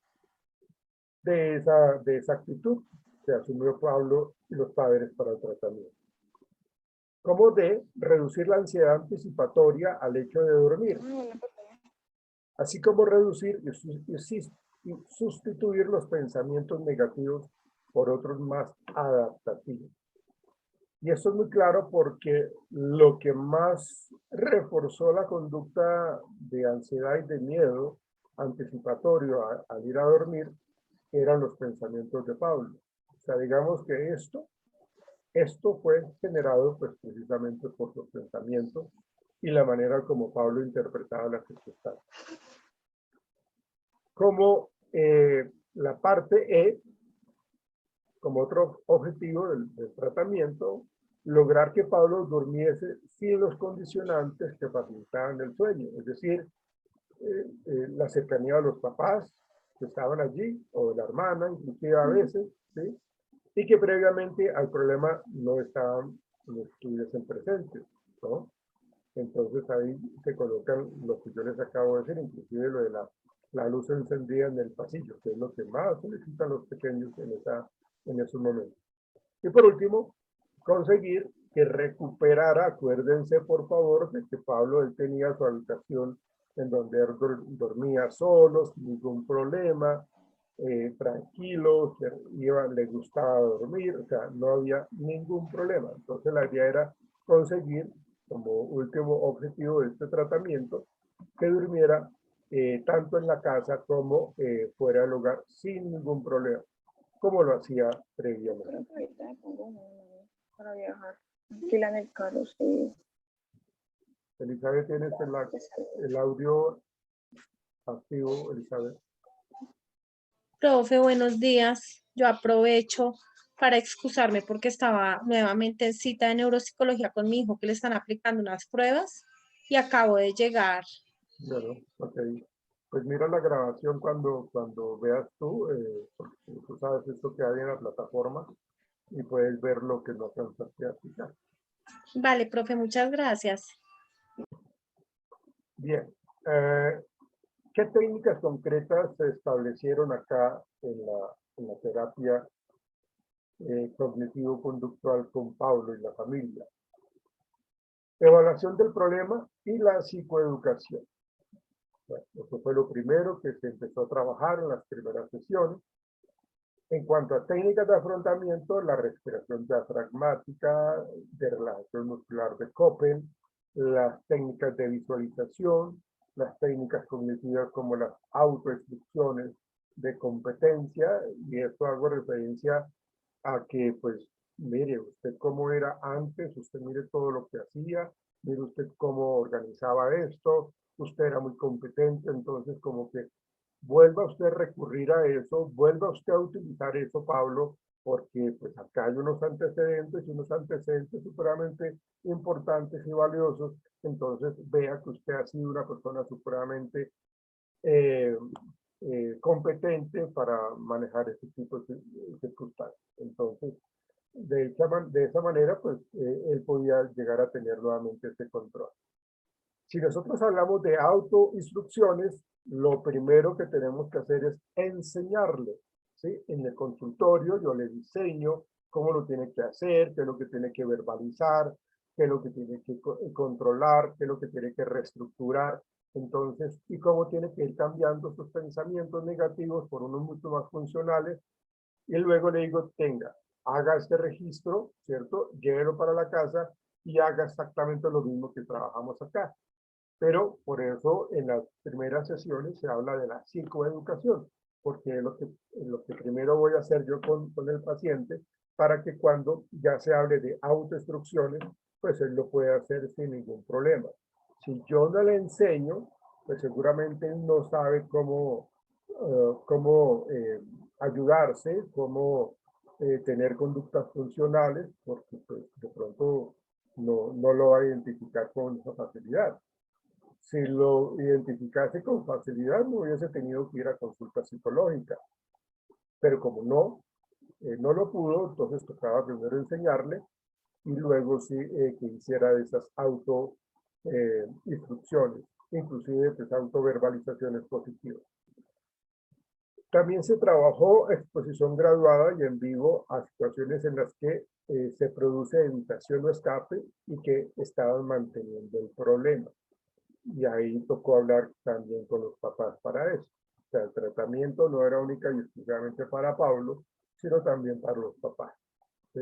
de esa actitud que asumió Pablo y los padres para el tratamiento. Como de reducir la ansiedad anticipatoria al hecho de dormir, así como reducir y sustituir los pensamientos negativos por otros más adaptativos. Y esto es muy claro porque lo que más reforzó la conducta de ansiedad y de miedo anticipatorio al ir a dormir eran los pensamientos de Pablo. O sea, digamos que esto fue generado pues precisamente por los pensamientos y la manera como Pablo interpretaba las circunstancias. como la parte E, como otro objetivo del tratamiento, lograr que Pablo durmiese sin los condicionantes que facilitaban el sueño, es decir, la cercanía de los papás que estaban allí, o de la hermana, inclusive a veces, ¿sí? Y que previamente al problema no estaban, no estuviesen presentes, ¿no? Entonces ahí se colocan lo que yo les acabo de decir, inclusive lo de la luz encendida en el pasillo, que es lo que más solicitan los pequeños en esos momentos. Y por último, conseguir que recuperara, acuérdense por favor de que Pablo él tenía su habitación en donde él dormía solo, sin ningún problema, tranquilo, le gustaba dormir, o sea, no había ningún problema. Entonces la idea era conseguir, como último objetivo de este tratamiento, que durmiera tanto en la casa como fuera del hogar sin ningún problema, como lo hacía previamente. Creo que ahorita me pongo uno para viajar. Tranquila en el carro, sí. Elizabeth, ¿tienes el audio activo, Elizabeth? Profe, buenos días. Yo aprovecho para excusarme porque estaba nuevamente en cita de neuropsicología con mi hijo que le están aplicando unas pruebas y acabo de llegar. Bueno, ok. Pues mira la grabación cuando veas tú, porque tú sabes esto que hay en la plataforma y puedes ver lo que no alcanzaste a aplicar. Vale, profe, muchas gracias. Bien. ¿Qué técnicas concretas se establecieron acá en la terapia cognitivo-conductual con Pablo y la familia? Evaluación del problema y la psicoeducación. Bueno, eso fue lo primero que se empezó a trabajar en las primeras sesiones. En cuanto a técnicas de afrontamiento, la respiración diafragmática, de relajación muscular de Copen, las técnicas de visualización, las técnicas cognitivas como las autoinstrucciones de competencia, y esto hago referencia a que, pues, mire usted cómo era antes, usted mire todo lo que hacía, mire usted cómo organizaba esto, usted era muy competente, entonces como que vuelva usted a recurrir a eso, vuelva usted a utilizar eso, Pablo, porque pues acá hay unos antecedentes supremamente importantes y valiosos, entonces vea que usted ha sido una persona supremamente eh, competente para manejar ese tipo de circunstancias. Entonces, de esa manera, pues él podía llegar a tener nuevamente ese control. Si nosotros hablamos de autoinstrucciones, lo primero que tenemos que hacer es enseñarle, ¿sí? En el consultorio yo le diseño cómo lo tiene que hacer, qué es lo que tiene que verbalizar, qué es lo que tiene que controlar, qué es lo que tiene que reestructurar. Entonces, y cómo tiene que ir cambiando sus pensamientos negativos por unos mucho más funcionales. Y luego le digo, tenga, haga este registro, ¿cierto? Llévelo para la casa y haga exactamente lo mismo que trabajamos acá. Pero por eso en las primeras sesiones se habla de la psicoeducación, porque es lo que primero voy a hacer yo con el paciente para que cuando ya se hable de autoinstrucciones, pues él lo puede hacer sin ningún problema. Si yo no le enseño, pues seguramente él no sabe cómo ayudarse, cómo tener conductas funcionales, porque pues, de pronto no lo va a identificar con esa facilidad. Si lo identificase con facilidad, no hubiese tenido que ir a consulta psicológica. Pero como no lo pudo, entonces tocaba primero enseñarle y luego sí que hiciera esas auto instrucciones, inclusive pues autoverbalizaciones positivas. También se trabajó exposición graduada y en vivo a situaciones en las que se produce evitación o escape y que estaban manteniendo el problema. Y ahí tocó hablar también con los papás para eso. O sea, el tratamiento no era única y exclusivamente para Pablo, sino también para los papás. ¿Sí?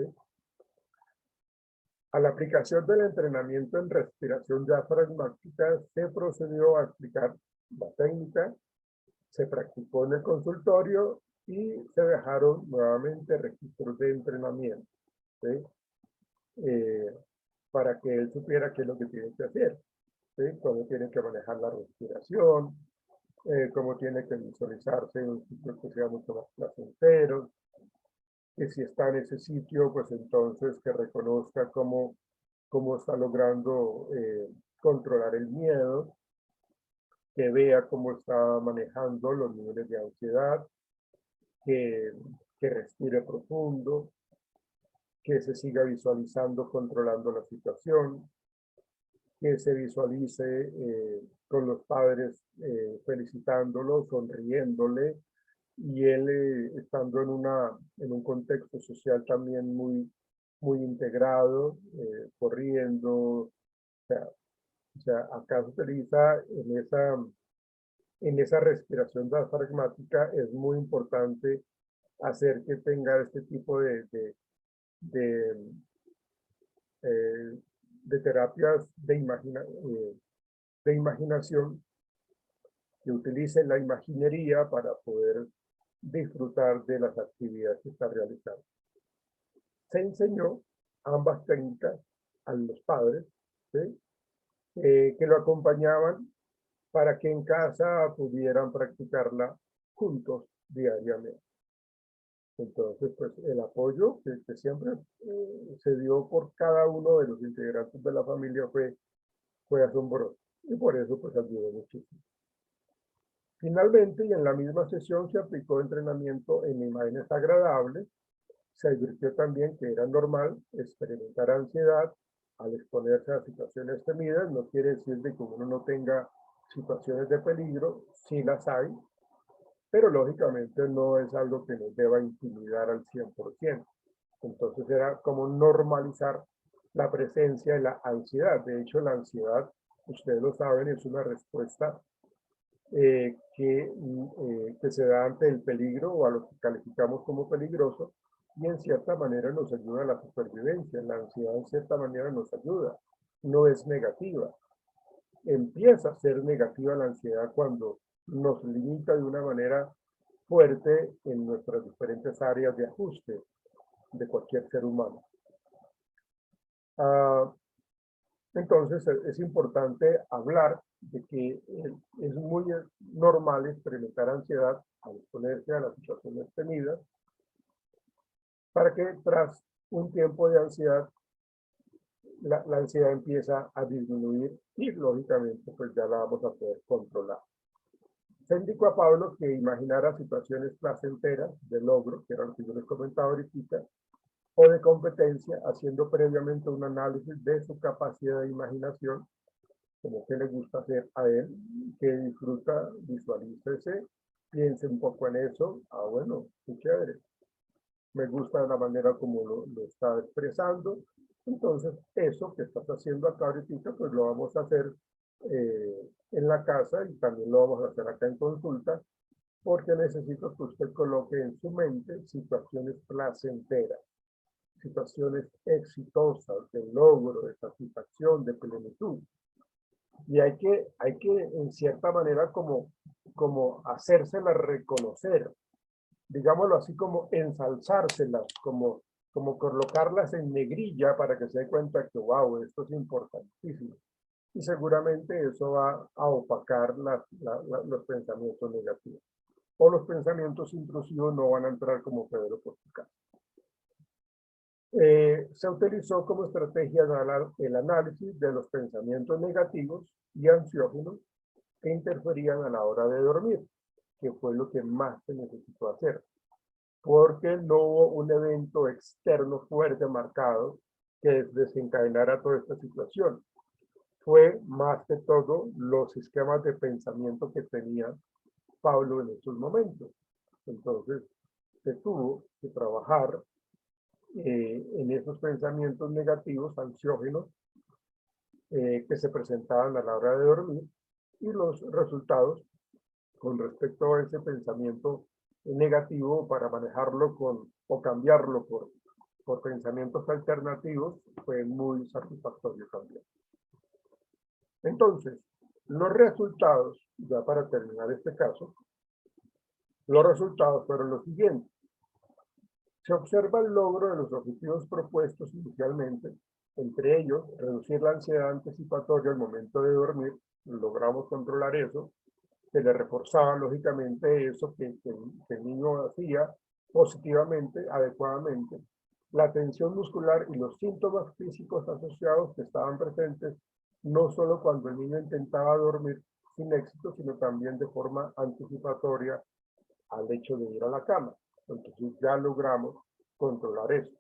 A la aplicación del entrenamiento en respiración diafragmática se procedió a aplicar la técnica, se practicó en el consultorio y se dejaron nuevamente registros de entrenamiento, ¿sí? Para que él supiera qué es lo que tiene que hacer, ¿sí? Cómo tiene que manejar la respiración, cómo tiene que visualizarse en un sitio que sea mucho más placentero, que si está en ese sitio, pues entonces que reconozca cómo está logrando controlar el miedo, que vea cómo está manejando los niveles de ansiedad, que, que respire profundo, que se siga visualizando controlando la situación, que se visualice con los padres felicitándolo, sonriéndole, y él estando en un contexto social también muy integrado, corriendo, o sea, acá se utiliza en esa respiración diafragmática, es muy importante hacer que tenga este tipo de, eh, de terapias de imaginación, que utilicen la imaginería para poder disfrutar de las actividades que está realizando. Se enseñó ambas técnicas a los padres, ¿sí? Que lo acompañaban para que en casa pudieran practicarla juntos diariamente. Entonces, pues el apoyo que siempre se dio por cada uno de los integrantes de la familia fue asombroso, y por eso pues ayudó muchísimo. Finalmente, y en la misma sesión se aplicó entrenamiento en imágenes agradables. Se advirtió también que era normal experimentar ansiedad al exponerse a situaciones temidas. No quiere decir de que uno no tenga situaciones de peligro, sí las hay, pero lógicamente no es algo que nos deba intimidar al 100%. Entonces era como normalizar la presencia de la ansiedad. De hecho, la ansiedad, ustedes lo saben, es una respuesta que se da ante el peligro o a lo que calificamos como peligroso, y en cierta manera nos ayuda a la supervivencia. La ansiedad en cierta manera nos ayuda, no es negativa. Empieza a ser negativa la ansiedad cuando nos limita de una manera fuerte en nuestras diferentes áreas de ajuste de cualquier ser humano. Entonces es importante hablar de que es muy normal experimentar ansiedad al exponerse a las situaciones temidas, para que tras un tiempo de ansiedad, la ansiedad empieza a disminuir y lógicamente pues ya la vamos a poder controlar. Se indicó a Pablo que imaginara situaciones placenteras de logro, que era lo que yo les comentaba ahorita, o de competencia, haciendo previamente un análisis de su capacidad de imaginación, como que le gusta hacer a él, que disfruta, visualícese, piense un poco en eso. Bueno, qué chévere. Me gusta la manera como lo está expresando. Entonces, eso que estás haciendo acá ahorita, pues lo vamos a hacer en la casa, y también lo vamos a hacer acá en consulta, porque necesito que usted coloque en su mente situaciones placenteras, situaciones exitosas, de logro, de satisfacción, de plenitud. Y hay que en cierta manera como hacérselas reconocer, digámoslo así, como ensalzárselas, como colocarlas en negrilla para que se dé cuenta que, wow, esto es importantísimo. Y seguramente eso va a opacar los pensamientos negativos. O los pensamientos intrusivos no van a entrar como Pedro por su casa. Se utilizó como estrategia el análisis de los pensamientos negativos y ansiógenos que interferían a la hora de dormir, que fue lo que más se necesitó hacer, porque no hubo un evento externo fuerte marcado que desencadenara toda esta situación. Fue más que todo los esquemas de pensamiento que tenía Pablo en estos momentos. Entonces, se tuvo que trabajar en esos pensamientos negativos, ansiógenos, que se presentaban a la hora de dormir, y los resultados con respecto a ese pensamiento negativo para manejarlo o cambiarlo por pensamientos alternativos fue muy satisfactorio también. Entonces, los resultados, ya para terminar este caso, los resultados fueron los siguientes. Se observa el logro de los objetivos propuestos inicialmente, entre ellos reducir la ansiedad anticipatoria al momento de dormir. Logramos controlar eso. se le reforzaba lógicamente eso que el niño hacía positivamente, adecuadamente. La tensión muscular y los síntomas físicos asociados que estaban presentes no solo cuando el niño intentaba dormir sin éxito, sino también de forma anticipatoria al hecho de ir a la cama. Entonces ya logramos controlar eso.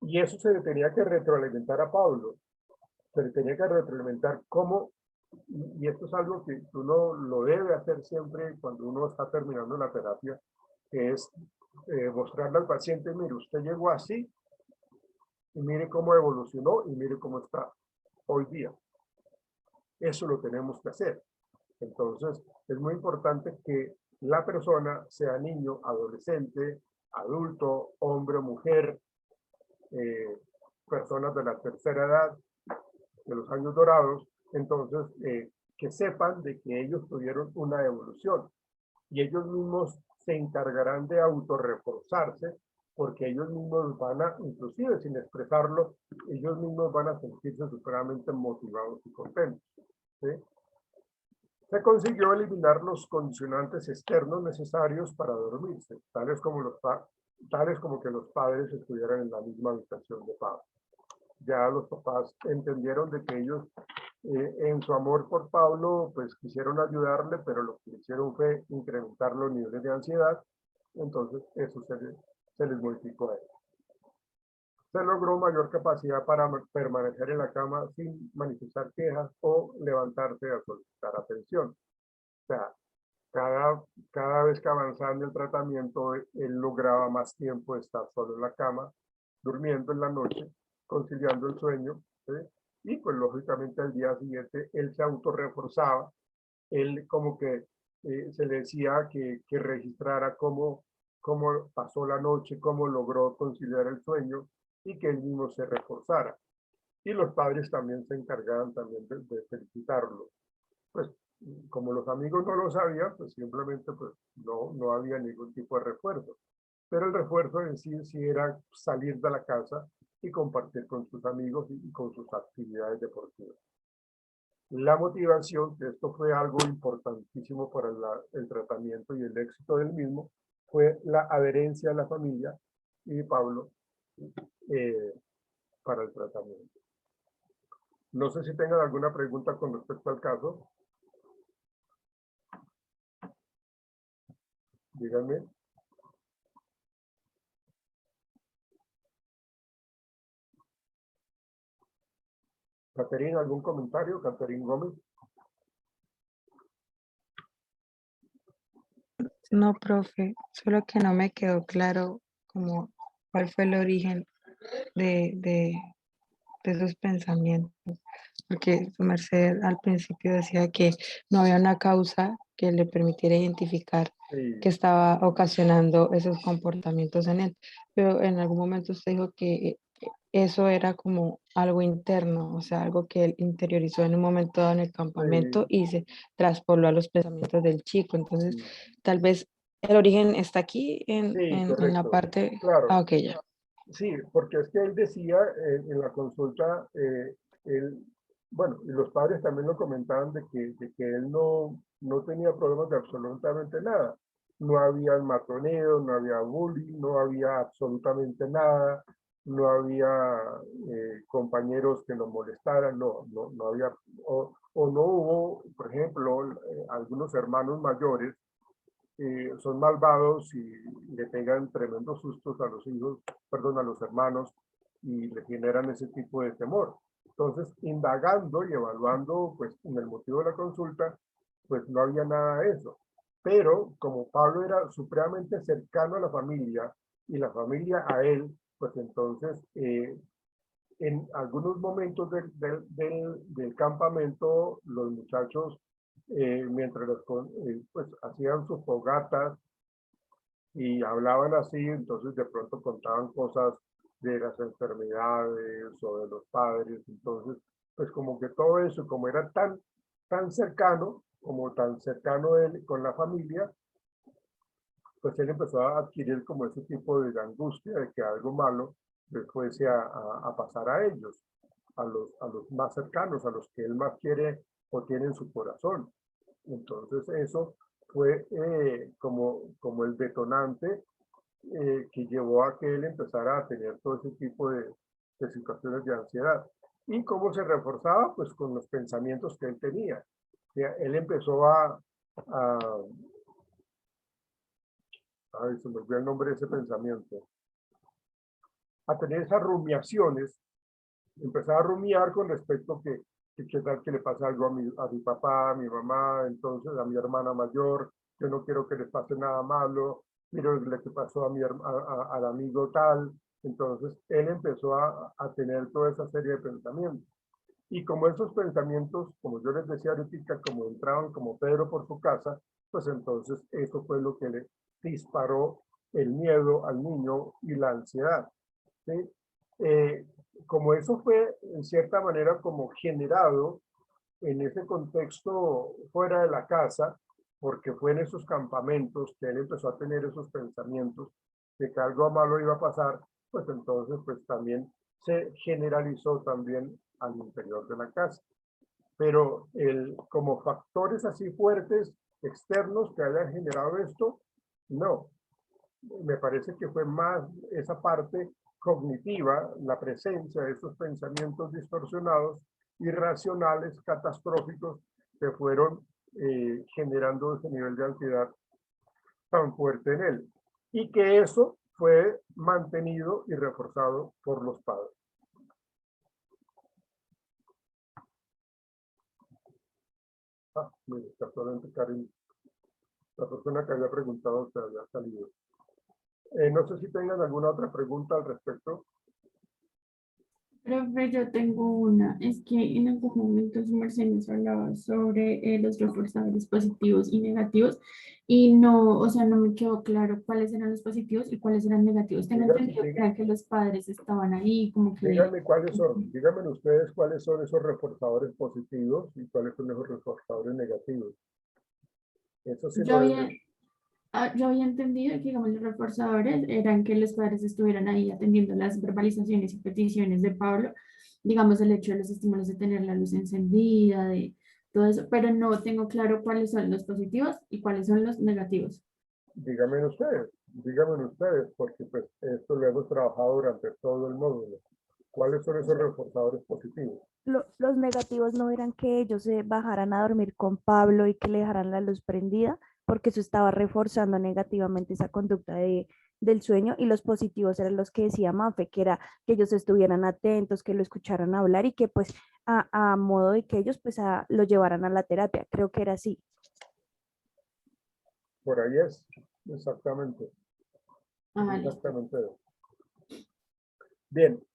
Y eso se le tenía que retroalimentar a Pablo. Se le tenía que retroalimentar cómo, y esto es algo que uno lo debe hacer siempre cuando uno está terminando la terapia, que es mostrarle al paciente, mire, usted llegó así, y mire cómo evolucionó, y mire cómo está hoy día. Eso lo tenemos que hacer. Entonces, es muy importante que la persona, sea niño, adolescente, adulto, hombre o mujer, personas de la tercera edad, de los años dorados, entonces, que sepan de que ellos tuvieron una evolución y ellos mismos se encargarán de autorreforzarse porque ellos mismos van a, inclusive sin expresarlo, ellos mismos van a sentirse supremamente motivados y contentos. ¿Sí? Se consiguió eliminar los condicionantes externos necesarios para dormirse, tales como que los padres estuvieran en la misma habitación de Pablo. Ya los papás entendieron de que ellos, en su amor por Pablo, pues quisieron ayudarle, pero lo que hicieron fue incrementar los niveles de ansiedad, entonces eso se les modificó a ellos. Se logró mayor capacidad para permanecer en la cama sin manifestar quejas o levantarse a solicitar atención. O sea, cada vez que avanzaba en el tratamiento, él lograba más tiempo estar solo en la cama, durmiendo en la noche, conciliando el sueño, ¿sí? Y pues lógicamente al día siguiente él se autorreforzaba, él como que se le decía que registrara cómo pasó la noche, cómo logró conciliar el sueño y que él mismo se reforzara. Y los padres también se encargaban también de felicitarlo. Pues como los amigos no lo sabían, pues simplemente pues, no había ningún tipo de refuerzo. Pero el refuerzo en sí era salir de la casa y compartir con sus amigos y con sus actividades deportivas. La motivación, que esto fue algo importantísimo para el tratamiento y el éxito del mismo, fue la adherencia de la familia y Pablo para el tratamiento. No sé si tengan alguna pregunta con respecto al caso. Díganme. Caterina, ¿algún comentario? Caterina Gómez. No, profe, solo que no me quedó claro como cuál fue el origen de esos pensamientos, porque su merced al principio decía que no había una causa que le permitiera identificar Sí, que estaba ocasionando esos comportamientos en él, pero en algún momento usted dijo que eso era como algo interno, o sea, algo que él interiorizó en un momento dado en el campamento sí, y se traspoló a los pensamientos del chico. Entonces, sí, tal vez el origen está aquí sí, en la correcto. parte... Claro, Ah, ok, ya. sí, porque es que él decía en la consulta, él, bueno, y los padres también lo comentaban de que él no tenía problemas de absolutamente nada. No había matoneo, no había bullying, no había absolutamente nada, no había compañeros que lo molestaran, no había, o no hubo, por ejemplo, algunos hermanos mayores son malvados y le pegan tremendos sustos a los hijos, perdón, a los hermanos y le generan ese tipo de temor. Entonces, indagando y evaluando, pues, en el motivo de la consulta, pues no había nada de eso. Pero como Pablo era supremamente cercano a la familia y la familia a él, pues entonces en algunos momentos del campamento, los muchachos, mientras pues, hacían sus fogatas y hablaban así, entonces de pronto contaban cosas de las enfermedades o de los padres, entonces, pues como que todo eso, como era tan cercano, como tan cercano él con la familia, pues él empezó a adquirir como ese tipo de angustia de que algo malo les fuese a pasar a ellos, a los más cercanos, a los que él más quiere o tiene en su corazón. Entonces eso fue como el detonante que llevó a que él empezara a tener todo ese tipo de situaciones de ansiedad. ¿Y cómo se reforzaba? Pues con los pensamientos que él tenía. O sea, él empezó ay, se me olvidó el nombre de ese pensamiento, a tener esas rumiaciones, empezaba a rumiar con respecto que qué tal que le pase algo a mi papá, a mi mamá, entonces a mi hermana mayor, yo no quiero que les pase nada malo, mira lo que pasó al amigo tal. Entonces él empezó a tener toda esa serie de pensamientos. Y como esos pensamientos, como yo les decía ahorita, como entraban como Pedro por su casa, pues entonces eso fue lo que le disparó el miedo al niño y la ansiedad, ¿sí? Como eso fue en cierta manera como generado en ese contexto fuera de la casa, porque fue en esos campamentos que él empezó a tener esos pensamientos de que algo malo iba a pasar, pues entonces pues también se generalizó también al interior de la casa. Pero como factores así fuertes, externos, que hayan generado esto, no. Me parece que fue más esa parte cognitiva, la presencia de esos pensamientos distorsionados, irracionales, catastróficos, que fueron generando ese nivel de ansiedad tan fuerte en él. Y que eso fue mantenido y reforzado por los padres. Mire, casualmente Karin, la persona que había preguntado se había salido. No sé si tengan alguna otra pregunta al respecto. Profe, yo tengo una. Es que en algún momento su merced nos hablaba sobre los reforzadores positivos y negativos y no, o sea, no me quedó claro cuáles eran los positivos y cuáles eran negativos. Tengo entendido que eran que los padres estaban ahí, como que... Díganme cuáles son, díganme ustedes cuáles son esos reforzadores positivos y cuáles son esos reforzadores negativos. Eso sí Yo lo había, yo había entendido que, digamos, los reforzadores eran que los padres estuvieran ahí atendiendo las verbalizaciones y peticiones de Pablo, digamos, el hecho de los estímulos de tener la luz encendida, de todo eso, pero no tengo claro cuáles son los positivos y cuáles son los negativos. díganme ustedes, porque pues esto lo hemos trabajado durante todo el módulo. ¿Cuáles son esos reforzadores positivos? Los negativos no eran que ellos se bajaran a dormir con Pablo y que le dejaran la luz prendida, porque eso estaba reforzando negativamente esa conducta del sueño, y los positivos eran los que decía Mafe, que era que ellos estuvieran atentos, que lo escucharan hablar y que pues a modo de que ellos pues lo llevaran a la terapia. Creo que era así. Por ahí es, exactamente. Ajá, listo. Exactamente. Bien,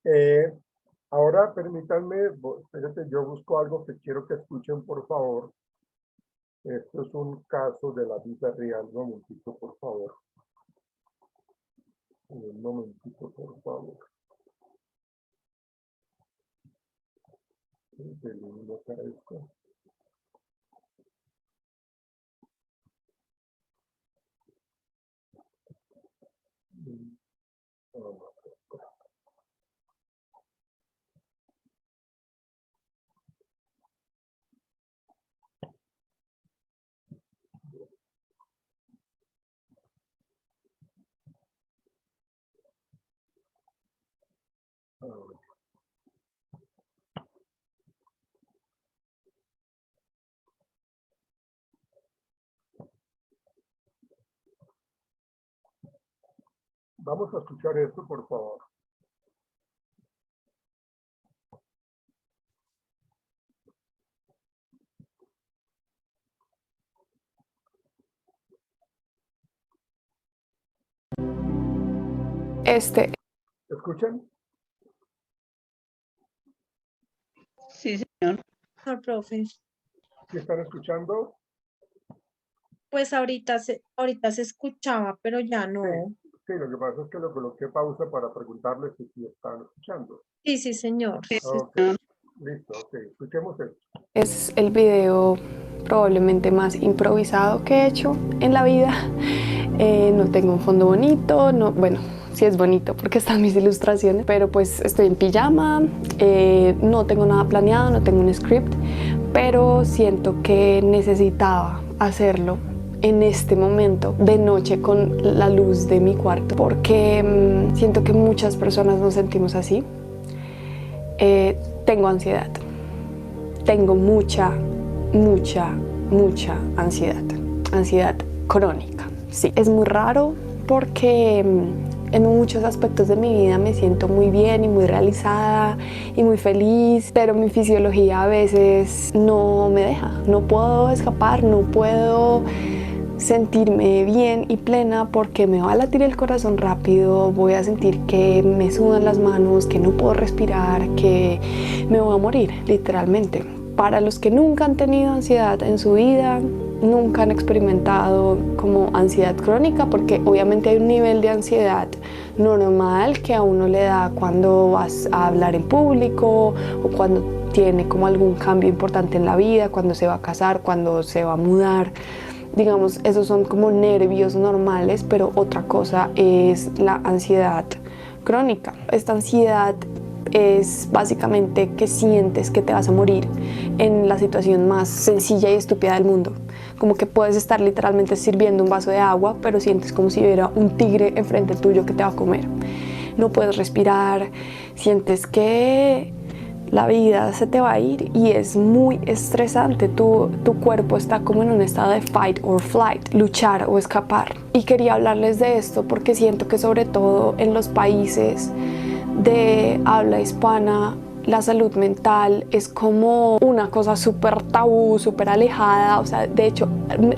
ahora permítanme, espérate, yo busco algo que quiero que escuchen, por favor. Esto es un caso de la vida real. Un momentito, por favor. Un momentito, por favor. Elimino acá esto. Vamos a escuchar esto, por favor. ¿Escuchan? Sí, señor. No, profe. ¿Sí están escuchando? Pues ahorita se escuchaba, pero ya no. Sí, lo que pasa es que lo coloqué pausa para preguntarles si están escuchando. Sí, señor. Ok, listo, ok, escuchemos esto. Es el video probablemente más improvisado que he hecho en la vida. No tengo un fondo bonito, no, bueno, sí es bonito porque están mis ilustraciones, pero pues estoy en pijama, no tengo nada planeado, no tengo un script, pero siento que necesitaba hacerlo en este momento de noche con la luz de mi cuarto, porque siento que muchas personas nos sentimos así. Tengo ansiedad, tengo mucha ansiedad crónica. Sí, es muy raro porque en muchos aspectos de mi vida me siento muy bien y muy realizada y muy feliz, pero mi fisiología a veces no me deja, no puedo escapar, no puedo sentirme bien y plena porque me va a latir el corazón rápido, voy a sentir que me sudan las manos, que no puedo respirar, que me voy a morir, literalmente. Para los que nunca han tenido ansiedad en su vida, nunca han experimentado como ansiedad crónica, porque obviamente hay un nivel de ansiedad normal que a uno le da cuando vas a hablar en público o cuando tiene como algún cambio importante en la vida, cuando se va a casar, cuando se va a mudar. Digamos, esos son como nervios normales, pero otra cosa es la ansiedad crónica. Esta ansiedad es básicamente que sientes que te vas a morir en la situación más sencilla y estúpida del mundo. Como que puedes estar literalmente sirviendo un vaso de agua, pero sientes como si hubiera un tigre enfrente tuyo que te va a comer. No puedes respirar, sientes que la vida se te va a ir y es muy estresante. Tu cuerpo está como en un estado de fight or flight, luchar o escapar. Y quería hablarles de esto porque siento que sobre todo en los países de habla hispana, la salud mental es como una cosa súper tabú, súper alejada. O sea, de hecho,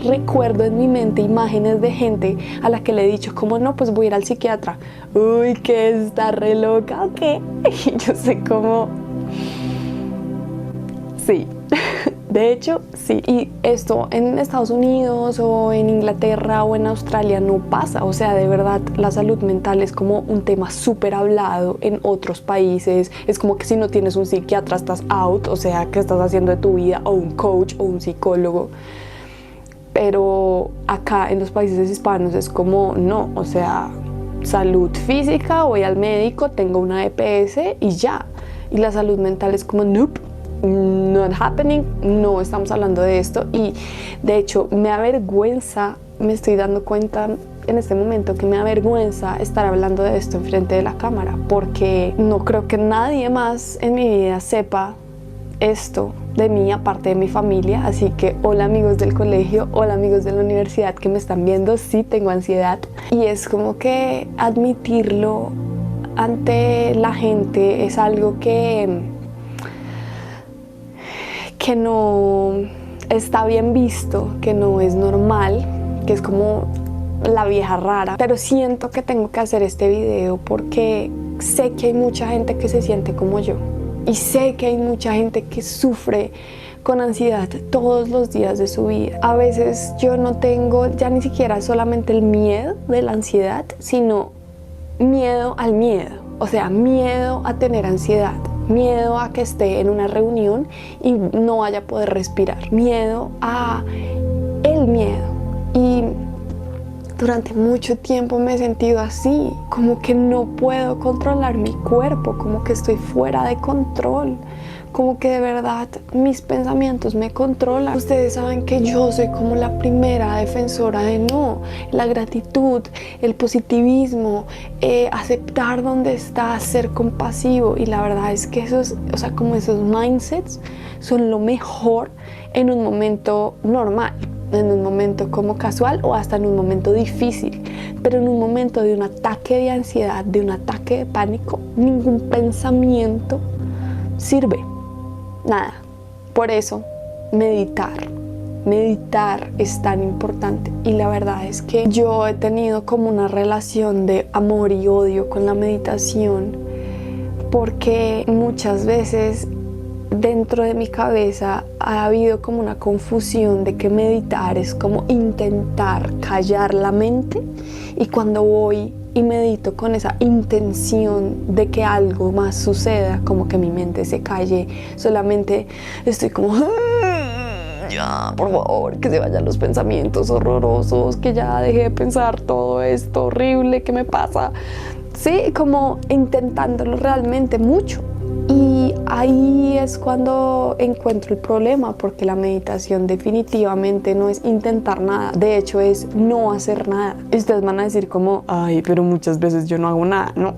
recuerdo en mi mente imágenes de gente a la que le he dicho como no, pues voy a ir al psiquiatra. Uy, que está re loca, ¿o qué? Y yo sé cómo... Sí, de hecho, sí. Y esto en Estados Unidos o en Inglaterra o en Australia no pasa. O sea, de verdad, la salud mental es como un tema súper hablado en otros países. Es como que si no tienes un psiquiatra estás out, o sea, ¿qué estás haciendo de tu vida? O un coach o un psicólogo. Pero acá en los países hispanos es como, no, o sea, salud física, voy al médico, tengo una EPS y ya. Y la salud mental es como, nope. Not happening, no estamos hablando de esto. Y de hecho me avergüenza, me estoy dando cuenta en este momento que me avergüenza estar hablando de esto enfrente de la cámara, porque no creo que nadie más en mi vida sepa esto de mí aparte de mi familia. Así que hola amigos del colegio, hola amigos de la universidad que me están viendo, sí tengo ansiedad y es como que admitirlo ante la gente es algo que no está bien visto, que no es normal, que es como la vieja rara. Pero siento que tengo que hacer este video porque sé que hay mucha gente que se siente como yo y sé que hay mucha gente que sufre con ansiedad todos los días de su vida. A veces yo no tengo ya ni siquiera solamente el miedo de la ansiedad, sino miedo al miedo. O sea, miedo a tener ansiedad, miedo a que esté en una reunión y no vaya a poder respirar, miedo a el miedo. Y durante mucho tiempo me he sentido así, como que no puedo controlar mi cuerpo, como que estoy fuera de control, como que de verdad mis pensamientos me controlan. Ustedes saben que yo soy como la primera defensora de no, la gratitud, el positivismo, aceptar donde estás, ser compasivo. Y la verdad es que esos, o sea, como esos mindsets son lo mejor en un momento normal, en un momento como casual o hasta en un momento difícil. Pero en un momento de un ataque de ansiedad, de un ataque de pánico, ningún pensamiento sirve. Nada. Por eso meditar es tan importante. Y la verdad es que yo he tenido como una relación de amor y odio con la meditación, porque muchas veces dentro de mi cabeza ha habido como una confusión de que meditar es como intentar callar la mente, y cuando voy y medito con esa intención de que algo más suceda, como que mi mente se calle, solamente estoy como ya, por favor, que se vayan los pensamientos horrorosos, que ya deje de pensar todo esto horrible que me pasa. Sí, como intentándolo realmente mucho. Y ahí es cuando encuentro el problema, porque la meditación definitivamente no es intentar nada, de hecho es no hacer nada. Y ustedes van a decir como, ay, pero muchas veces yo no hago nada. No,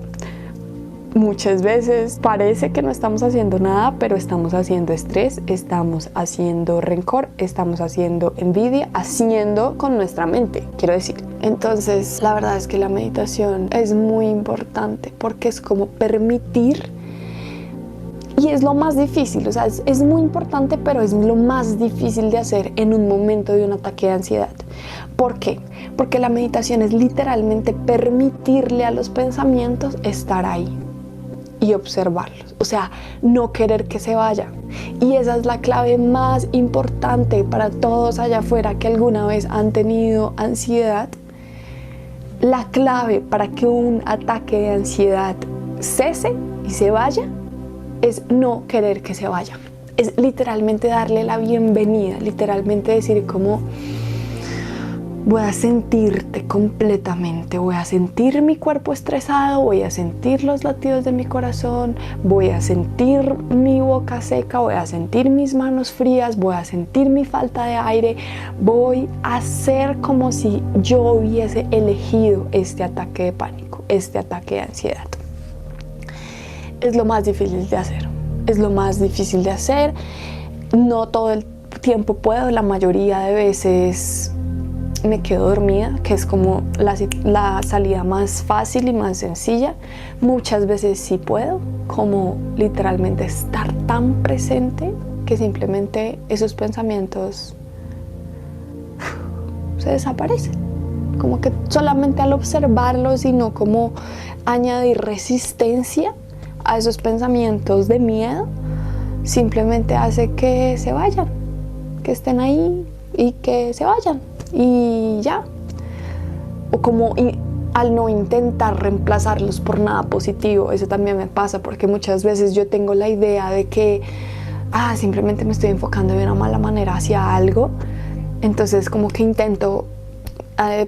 muchas veces parece que no estamos haciendo nada, pero estamos haciendo estrés, estamos haciendo rencor, estamos haciendo envidia, haciendo con nuestra mente, quiero decir. Entonces, la verdad es que la meditación es muy importante porque es como permitir, y es lo más difícil, o sea, es muy importante, pero es lo más difícil de hacer en un momento de un ataque de ansiedad. ¿Por qué? Porque la meditación es literalmente permitirle a los pensamientos estar ahí y observarlos, o sea, no querer que se vaya. Y esa es la clave más importante para todos allá afuera que alguna vez han tenido ansiedad. La clave para que un ataque de ansiedad cese y se vaya es no querer que se vaya. Es literalmente darle la bienvenida, literalmente decir como, voy a sentirte completamente, voy a sentir mi cuerpo estresado, voy a sentir los latidos de mi corazón, voy a sentir mi boca seca, voy a sentir mis manos frías, voy a sentir mi falta de aire, voy a hacer como si yo hubiese elegido este ataque de pánico, este ataque de ansiedad. Es lo más difícil de hacer, es lo más difícil de hacer. No todo el tiempo puedo, la mayoría de veces me quedo dormida, que es como la salida más fácil y más sencilla. Muchas veces sí puedo, como literalmente estar tan presente que simplemente esos pensamientos se desaparecen. Como que solamente al observarlos y no como añadir resistencia a esos pensamientos de miedo, simplemente hace que se vayan, que estén ahí y que se vayan y ya. O como al no intentar reemplazarlos por nada positivo. Eso también me pasa porque muchas veces yo tengo la idea de que simplemente me estoy enfocando de una mala manera hacia algo, entonces como que intento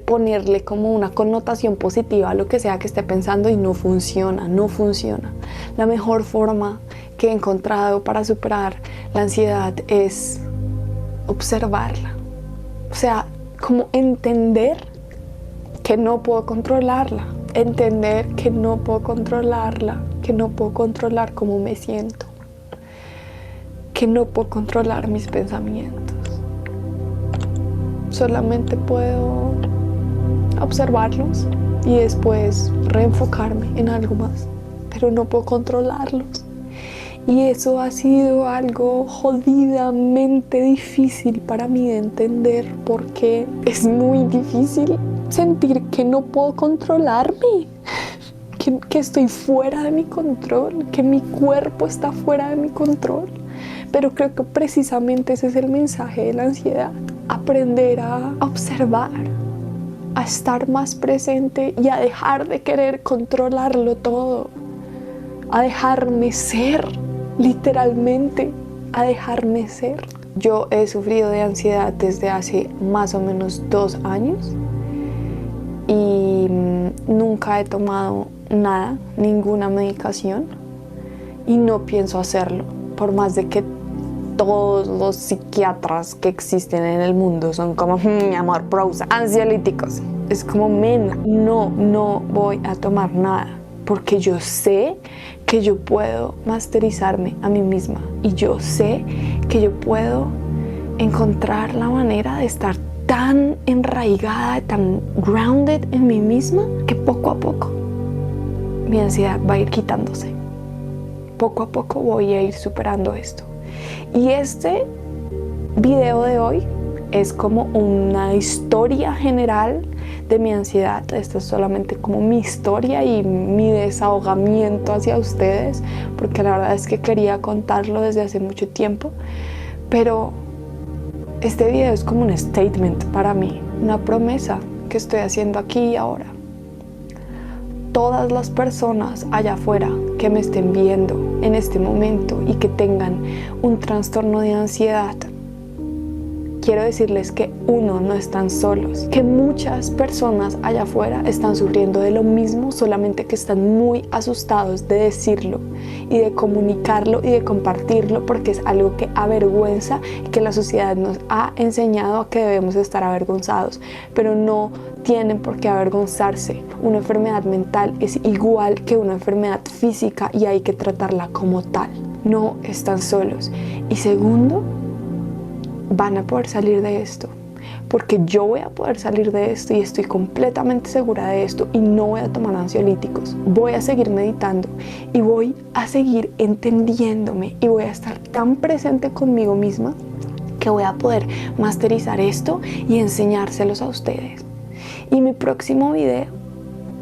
ponerle como una connotación positiva a lo que sea que esté pensando y no funciona. La mejor forma que he encontrado para superar la ansiedad es observarla, o sea, como entender que no puedo controlarla, entender que no puedo controlarla, que no puedo controlar cómo me siento, que no puedo controlar mis pensamientos. Solamente puedo observarlos y después reenfocarme en algo más, pero no puedo controlarlos. Y eso ha sido algo jodidamente difícil para mí de entender, porque es muy difícil sentir que no puedo controlarme, que estoy fuera de mi control, que mi cuerpo está fuera de mi control. Pero creo que precisamente ese es el mensaje de la ansiedad: aprender a observar, a estar más presente y a dejar de querer controlarlo todo, a dejarme ser, literalmente, a dejarme ser. Yo he sufrido de ansiedad desde hace más o menos 2 años y nunca he tomado nada, ninguna medicación, y no pienso hacerlo, por más de que todos los psiquiatras que existen en el mundo son como, mi amor, pros, ansiolíticos. Es como, no voy a tomar nada, porque yo sé que yo puedo masterizarme a mí misma y yo sé que yo puedo encontrar la manera de estar tan enraigada, tan grounded en mí misma, que poco a poco mi ansiedad va a ir quitándose. Poco a poco voy a ir superando esto. Y este video de hoy es como una historia general de mi ansiedad. Esto es solamente como mi historia y mi desahogamiento hacia ustedes, porque la verdad es que quería contarlo desde hace mucho tiempo, pero este video es como un statement para mí, una promesa que estoy haciendo aquí y ahora. Todas las personas allá afuera que me estén viendo en este momento y que tengan un trastorno de ansiedad, quiero decirles que uno, no están solos, que muchas personas allá afuera están sufriendo de lo mismo, solamente que están muy asustados de decirlo y de comunicarlo y de compartirlo, porque es algo que avergüenza y que la sociedad nos ha enseñado a que debemos estar avergonzados, pero no tienen por qué avergonzarse. Una enfermedad mental es igual que una enfermedad física y hay que tratarla como tal. No están solos. Y segundo, van a poder salir de esto, porque yo voy a poder salir de esto y estoy completamente segura de esto, y no voy a tomar ansiolíticos. Voy a seguir meditando y voy a seguir entendiéndome y voy a estar tan presente conmigo misma que voy a poder masterizar esto y enseñárselos a ustedes. Y mi próximo video,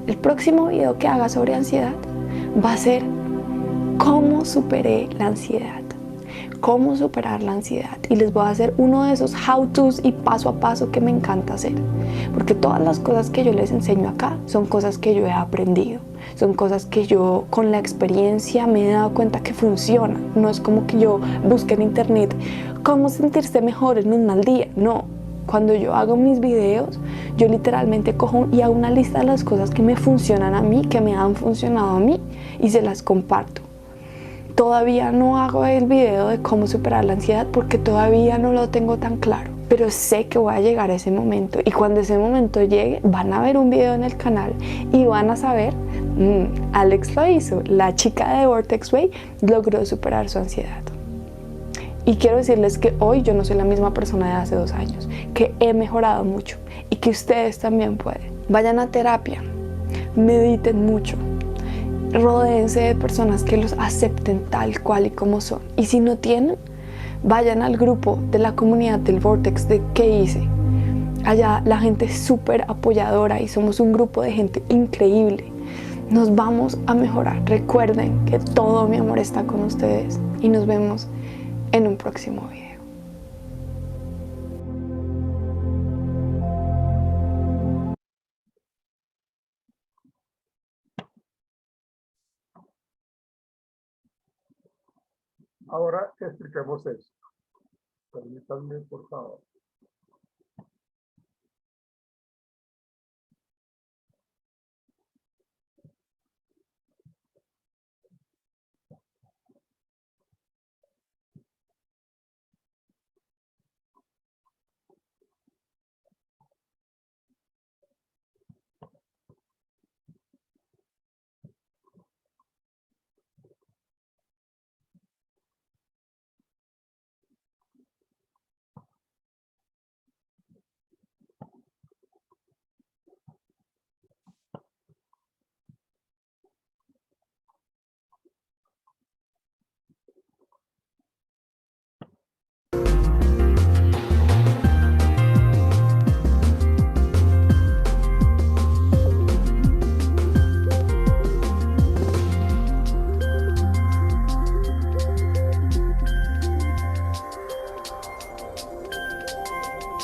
el próximo video que haga sobre ansiedad va a ser cómo superé la ansiedad. Cómo superar la ansiedad, y les voy a hacer uno de esos how-tos y paso a paso que me encanta hacer, porque todas las cosas que yo les enseño acá son cosas que yo he aprendido, son cosas que yo con la experiencia me he dado cuenta que funcionan. No es como que yo busque en internet cómo sentirse mejor en un mal día, no. Cuando yo hago mis videos, yo literalmente cojo y hago una lista de las cosas que me funcionan a mí, que me han funcionado a mí, y se las comparto. Todavía no hago el video de cómo superar la ansiedad porque todavía no lo tengo tan claro, pero sé que voy a llegar a ese momento, y cuando ese momento llegue van a ver un video en el canal y van a saber, Alex lo hizo, la chica de Vortex Way logró superar su ansiedad. Y quiero decirles que hoy yo no soy la misma persona de hace 2 años, que he mejorado mucho y que ustedes también pueden. Vayan a terapia, mediten mucho, rodéense de personas que los acepten tal cual y como son. Y si no tienen, vayan al grupo de la comunidad del Vortex que hice. Allá la gente es súper apoyadora y somos un grupo de gente increíble. Nos vamos a mejorar. Recuerden que todo mi amor está con ustedes y nos vemos en un próximo video. Ahora expliquemos esto. Permítanme, por favor.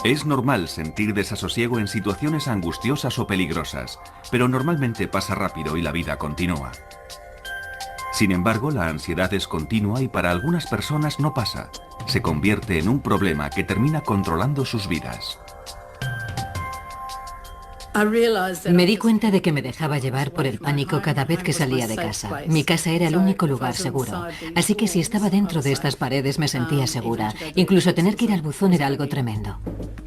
Es normal sentir desasosiego en situaciones angustiosas o peligrosas, pero normalmente pasa rápido y la vida continúa. Sin embargo, la ansiedad es continua y para algunas personas no pasa. Se convierte en un problema que termina controlando sus vidas. Me di cuenta de que me dejaba llevar por el pánico cada vez que salía de casa. Mi casa era el único lugar seguro, así que si estaba dentro de estas paredes me sentía segura. Incluso tener que ir al buzón era algo tremendo.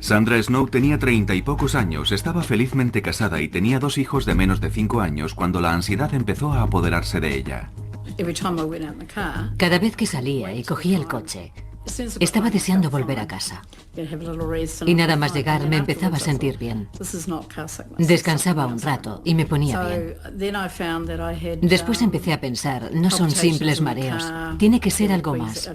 Sandra Snow tenía 30 y pocos años, estaba felizmente casada y tenía 2 hijos de menos de 5 años cuando la ansiedad empezó a apoderarse de ella. Cada vez que salía y cogía el coche, estaba deseando volver a casa. Y nada más llegar me empezaba a sentir bien. Descansaba un rato y me ponía bien. Después empecé a pensar, no son simples mareos, tiene que ser algo más.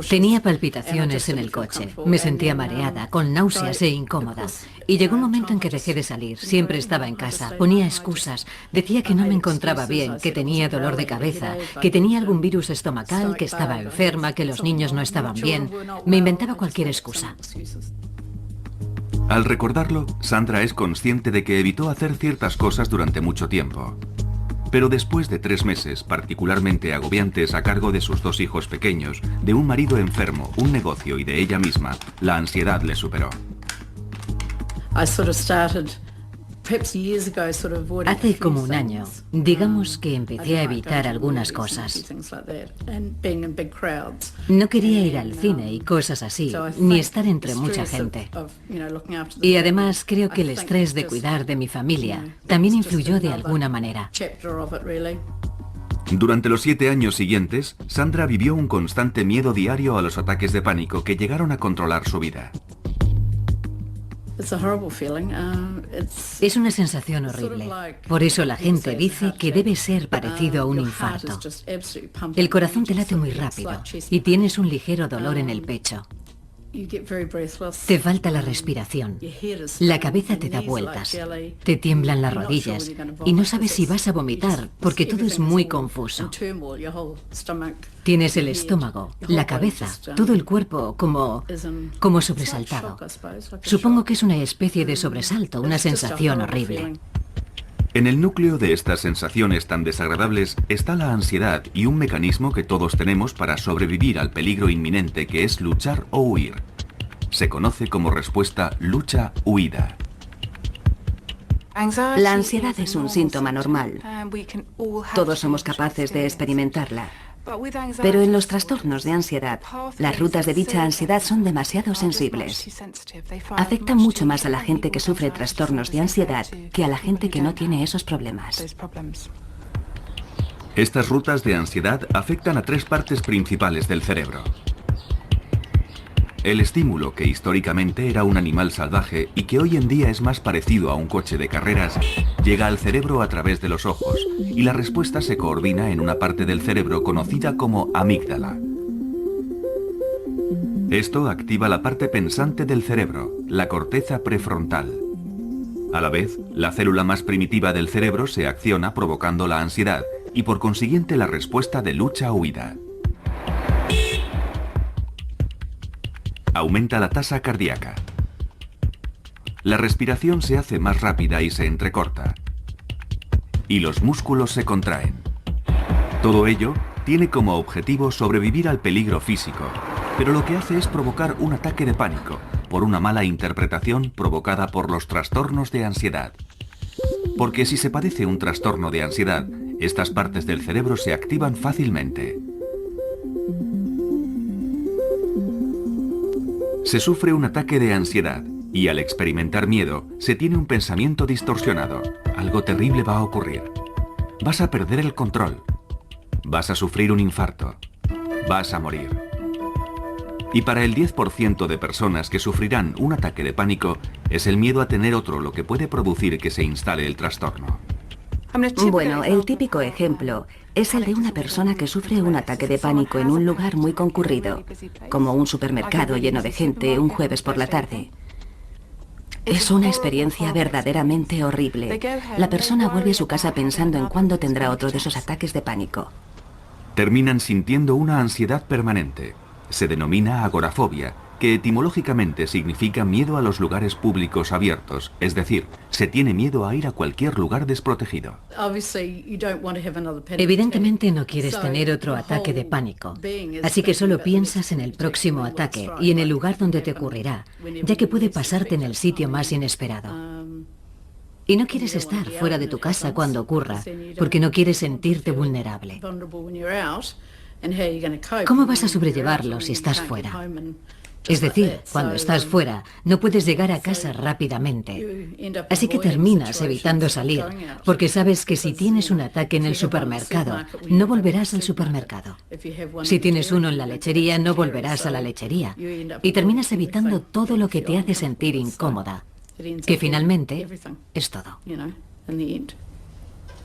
Tenía palpitaciones en el coche, me sentía mareada, con náuseas e incómoda. Y llegó un momento en que dejé de salir, siempre estaba en casa, ponía excusas, decía que no me encontraba bien, que tenía dolor de cabeza, que tenía algún virus estomacal, que estaba enferma, que los niños no estaban bien. Me inventaba cualquier excusa. Al recordarlo, Sandra es consciente de que evitó hacer ciertas cosas durante mucho tiempo. Pero después de 3 meses particularmente agobiantes a cargo de sus 2 hijos pequeños, de un marido enfermo, un negocio y de ella misma, la ansiedad le superó. Hace como un año, digamos que empecé a evitar algunas cosas. No quería ir al cine y cosas así, ni estar entre mucha gente. Y además creo que el estrés de cuidar de mi familia también influyó de alguna manera. Durante los 7 años siguientes, Sandra vivió un constante miedo diario a los ataques de pánico que llegaron a controlar su vida. Es una sensación horrible. Por eso la gente dice que debe ser parecido a un infarto. El corazón te late muy rápido y tienes un ligero dolor en el pecho. Te falta la respiración. La cabeza te da vueltas. Te tiemblan las rodillas y no sabes si vas a vomitar porque todo es muy confuso. Tienes el estómago, la cabeza, todo el cuerpo como sobresaltado. Supongo que es una especie de sobresalto, una sensación horrible. En el núcleo de estas sensaciones tan desagradables está la ansiedad y un mecanismo que todos tenemos para sobrevivir al peligro inminente que es luchar o huir. Se conoce como respuesta lucha-huida. La ansiedad es un síntoma normal. Todos somos capaces de experimentarla. Pero en los trastornos de ansiedad, las rutas de dicha ansiedad son demasiado sensibles. Afectan mucho más a la gente que sufre trastornos de ansiedad que a la gente que no tiene esos problemas. Estas rutas de ansiedad afectan a 3 partes principales del cerebro. El estímulo, que históricamente era un animal salvaje y que hoy en día es más parecido a un coche de carreras, llega al cerebro a través de los ojos y la respuesta se coordina en una parte del cerebro conocida como amígdala. Esto activa la parte pensante del cerebro, la corteza prefrontal. A la vez, la célula más primitiva del cerebro se acciona provocando la ansiedad y por consiguiente la respuesta de lucha-huida. Aumenta la tasa cardíaca. La respiración se hace más rápida y se entrecorta. Y los músculos se contraen. Todo ello tiene como objetivo sobrevivir al peligro físico, pero lo que hace es provocar un ataque de pánico por una mala interpretación provocada por los trastornos de ansiedad. Porque si se padece un trastorno de ansiedad, estas partes del cerebro se activan fácilmente. Se sufre un ataque de ansiedad y al experimentar miedo se tiene un pensamiento distorsionado. Algo terrible va a ocurrir. Vas a perder el control. Vas a sufrir un infarto. Vas a morir. Y para el 10% de personas que sufrirán un ataque de pánico, es el miedo a tener otro lo que puede producir que se instale el trastorno. Bueno, el típico ejemplo es el de una persona que sufre un ataque de pánico en un lugar muy concurrido, como un supermercado lleno de gente un jueves por la tarde. Es una experiencia verdaderamente horrible. La persona vuelve a su casa pensando en cuándo tendrá otro de esos ataques de pánico. Terminan sintiendo una ansiedad permanente. Se denomina agorafobia, que etimológicamente significa miedo a los lugares públicos abiertos, es decir, se tiene miedo a ir a cualquier lugar desprotegido. Evidentemente no quieres tener otro ataque de pánico, así que solo piensas en el próximo ataque y en el lugar donde te ocurrirá, ya que puede pasarte en el sitio más inesperado. Y no quieres estar fuera de tu casa cuando ocurra, porque no quieres sentirte vulnerable. ¿Cómo vas a sobrellevarlo si estás fuera? Es decir, cuando estás fuera, no puedes llegar a casa rápidamente. Así que terminas evitando salir, porque sabes que si tienes un ataque en el supermercado, no volverás al supermercado. Si tienes uno en la lechería, no volverás a la lechería. Y terminas evitando todo lo que te hace sentir incómoda, que finalmente es todo.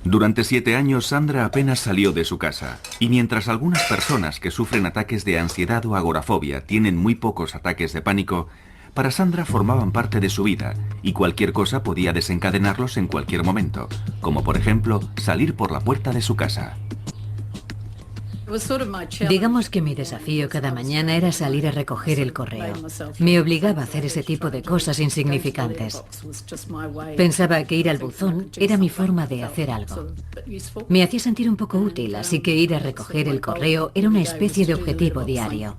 Durante 7 años, Sandra apenas salió de su casa, y mientras algunas personas que sufren ataques de ansiedad o agorafobia tienen muy pocos ataques de pánico, para Sandra formaban parte de su vida, y cualquier cosa podía desencadenarlos en cualquier momento, como por ejemplo, salir por la puerta de su casa. Digamos que mi desafío cada mañana era salir a recoger el correo. Me obligaba a hacer ese tipo de cosas insignificantes. Pensaba que ir al buzón era mi forma de hacer algo. Me hacía sentir un poco útil, así que ir a recoger el correo era una especie de objetivo diario.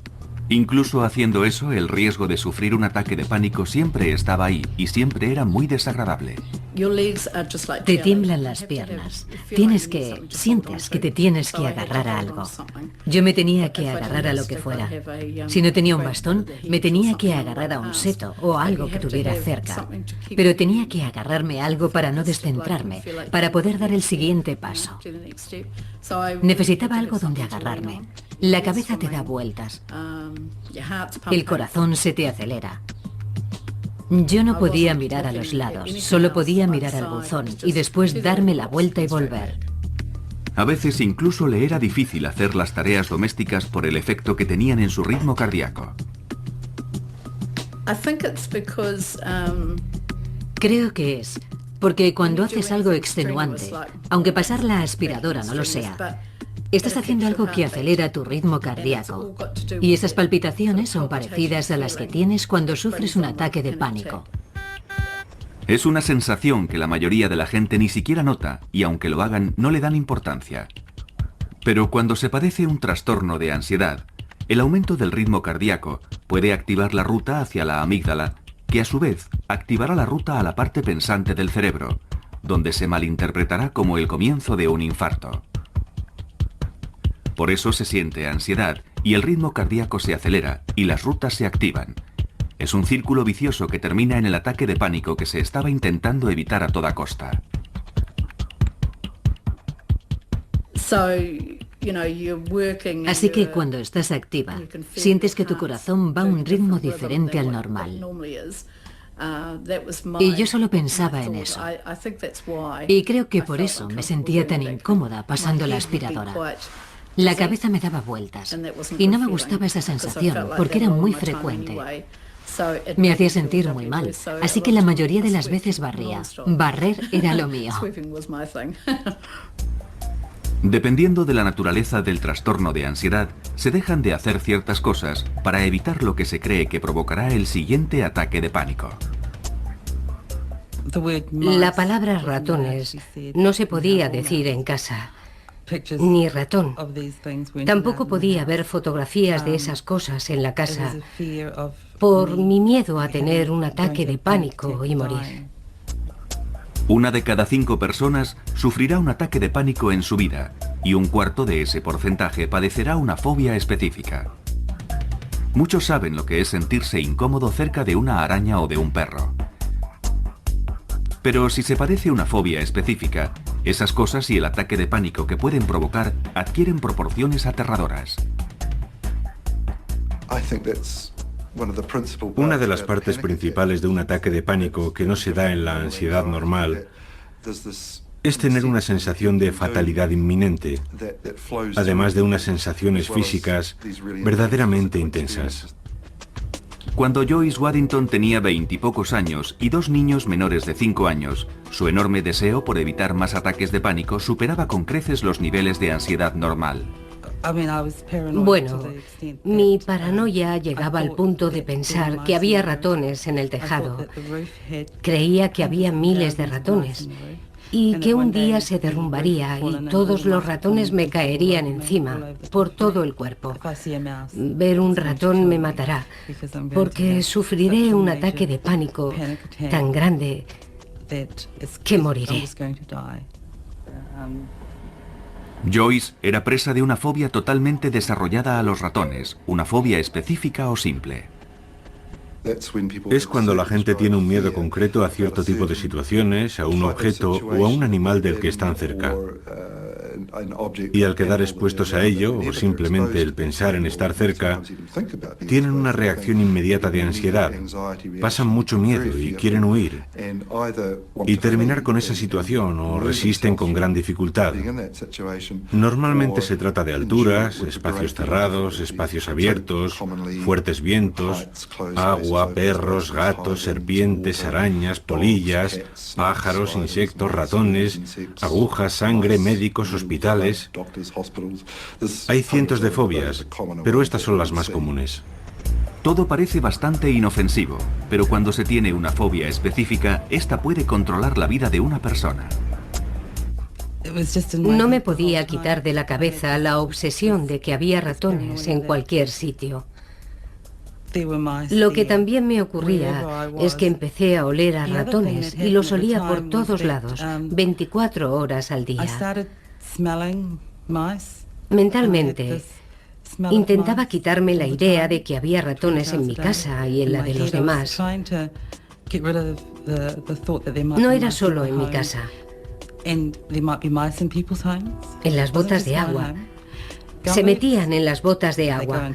Incluso haciendo eso, el riesgo de sufrir un ataque de pánico siempre estaba ahí y siempre era muy desagradable. Te tiemblan las piernas. Sientes que te tienes que agarrar a algo. Yo me tenía que agarrar a lo que fuera. Si no tenía un bastón, me tenía que agarrar a un seto o a algo que tuviera cerca. Pero tenía que agarrarme a algo para no descentrarme, para poder dar el siguiente paso. Necesitaba algo donde agarrarme. La cabeza te da vueltas. El corazón se te acelera. Yo no podía mirar a los lados, solo podía mirar al buzón y después darme la vuelta y volver. A veces incluso le era difícil hacer las tareas domésticas por el efecto que tenían en su ritmo cardíaco. Creo que es porque cuando haces algo extenuante, aunque pasar la aspiradora no lo sea, estás haciendo algo que acelera tu ritmo cardíaco. Y esas palpitaciones son parecidas a las que tienes cuando sufres un ataque de pánico. Es una sensación que la mayoría de la gente ni siquiera nota y aunque lo hagan no le dan importancia. Pero cuando se padece un trastorno de ansiedad, el aumento del ritmo cardíaco puede activar la ruta hacia la amígdala, que a su vez activará la ruta a la parte pensante del cerebro, donde se malinterpretará como el comienzo de un infarto. Por eso se siente ansiedad y el ritmo cardíaco se acelera y las rutas se activan. Es un círculo vicioso que termina en el ataque de pánico que se estaba intentando evitar a toda costa. Así que cuando estás activa, sientes que tu corazón va a un ritmo diferente al normal. Y yo solo pensaba en eso. Y creo que por eso me sentía tan incómoda pasando la aspiradora. La cabeza me daba vueltas y no me gustaba esa sensación porque era muy frecuente. Me hacía sentir muy mal, así que la mayoría de las veces barría. Barrer era lo mío. Dependiendo de la naturaleza del trastorno de ansiedad, se dejan de hacer ciertas cosas para evitar lo que se cree que provocará el siguiente ataque de pánico. La palabra ratones no se podía decir en casa, ni ratón. Tampoco podía ver fotografías de esas cosas en la casa por mi miedo a tener un ataque de pánico y morir. 1 de cada 5 personas sufrirá un ataque de pánico en su vida y 1/4 de ese porcentaje padecerá una fobia específica. Muchos saben lo que es sentirse incómodo cerca de una araña o de un perro. Pero si se padece una fobia específica, esas cosas y el ataque de pánico que pueden provocar adquieren proporciones aterradoras. Una de las partes principales de un ataque de pánico que no se da en la ansiedad normal es tener una sensación de fatalidad inminente, además de unas sensaciones físicas verdaderamente intensas. Cuando Joyce Waddington tenía 20 y pocos años y 2 niños menores de 5 años, su enorme deseo por evitar más ataques de pánico superaba con creces los niveles de ansiedad normal. Bueno, mi paranoia llegaba al punto de pensar que había ratones en el tejado. Creía que había miles de ratones y que un día se derrumbaría y todos los ratones me caerían encima, por todo el cuerpo. Ver un ratón me matará, porque sufriré un ataque de pánico tan grande que moriré. Joyce era presa de una fobia totalmente desarrollada a los ratones, una fobia específica o simple. Es cuando la gente tiene un miedo concreto a cierto tipo de situaciones, a un objeto o a un animal del que están cerca. Y al quedar expuestos a ello, o simplemente el pensar en estar cerca, tienen una reacción inmediata de ansiedad, pasan mucho miedo y quieren huir, y terminar con esa situación o resisten con gran dificultad. Normalmente se trata de alturas, espacios cerrados, espacios abiertos, fuertes vientos, agua, perros, gatos, serpientes, arañas, polillas, pájaros, insectos, ratones, agujas, sangre, médicos, hospitales, hospitales. Hay cientos de fobias, pero estas son las más comunes. Todo parece bastante inofensivo, pero cuando se tiene una fobia específica, esta puede controlar la vida de una persona. No me podía quitar de la cabeza la obsesión de que había ratones en cualquier sitio. Lo que también me ocurría es que empecé a oler a ratones y los olía por todos lados, 24 horas al día. Mentalmente, intentaba quitarme la idea de que había ratones en mi casa y en la de los demás. No era solo en mi casa. En las botas de agua. Se metían en las botas de agua.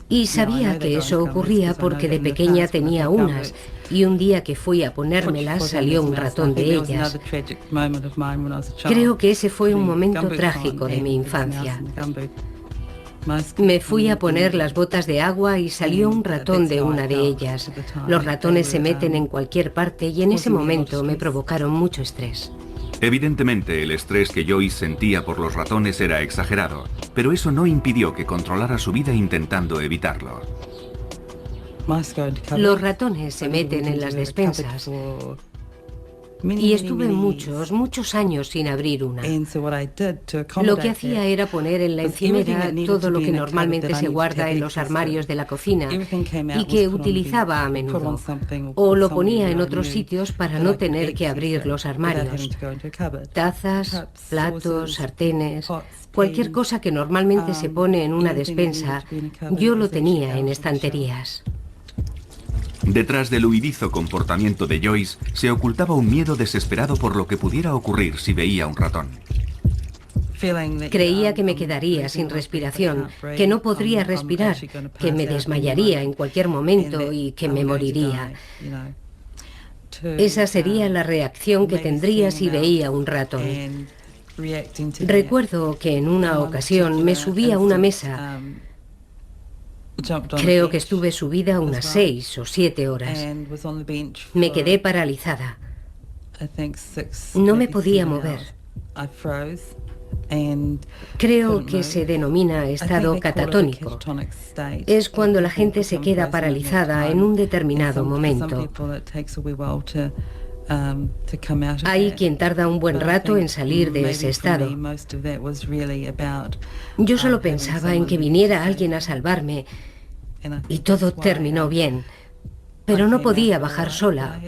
Y sabía que eso ocurría porque de pequeña tenía unas, y un día que fui a ponérmelas salió un ratón de ellas. Creo que ese fue un momento trágico de mi infancia. Me fui a poner las botas de agua y salió un ratón de una de ellas. Los ratones se meten en cualquier parte y en ese momento me provocaron mucho estrés. Evidentemente, el estrés que Joyce sentía por los ratones era exagerado, pero eso no impidió que controlara su vida intentando evitarlo. Los ratones se meten en las despensas y estuve muchos años sin abrir una. Lo que hacía era poner en la encimera todo lo que normalmente se guarda en los armarios de la cocina y que utilizaba a menudo. O lo ponía en otros sitios para no tener que abrir los armarios. Tazas, platos, sartenes, cualquier cosa que normalmente se pone en una despensa, yo lo tenía en estanterías. Detrás del huidizo comportamiento de Joyce se ocultaba un miedo desesperado por lo que pudiera ocurrir si veía un ratón. Creía que me quedaría sin respiración, que no podría respirar, que me desmayaría en cualquier momento y que me moriría. Esa sería la reacción que tendría si veía un ratón. Recuerdo que en una ocasión me subí a una mesa. Creo que estuve subida unas 6 o 7 horas. Me quedé paralizada. No me podía mover. Creo que se denomina estado catatónico. Es cuando la gente se queda paralizada en un determinado momento. Hay quien tarda un buen rato en salir de ese estado. Yo solo pensaba en que viniera alguien a salvarme y todo terminó bien. Pero no podía bajar sola,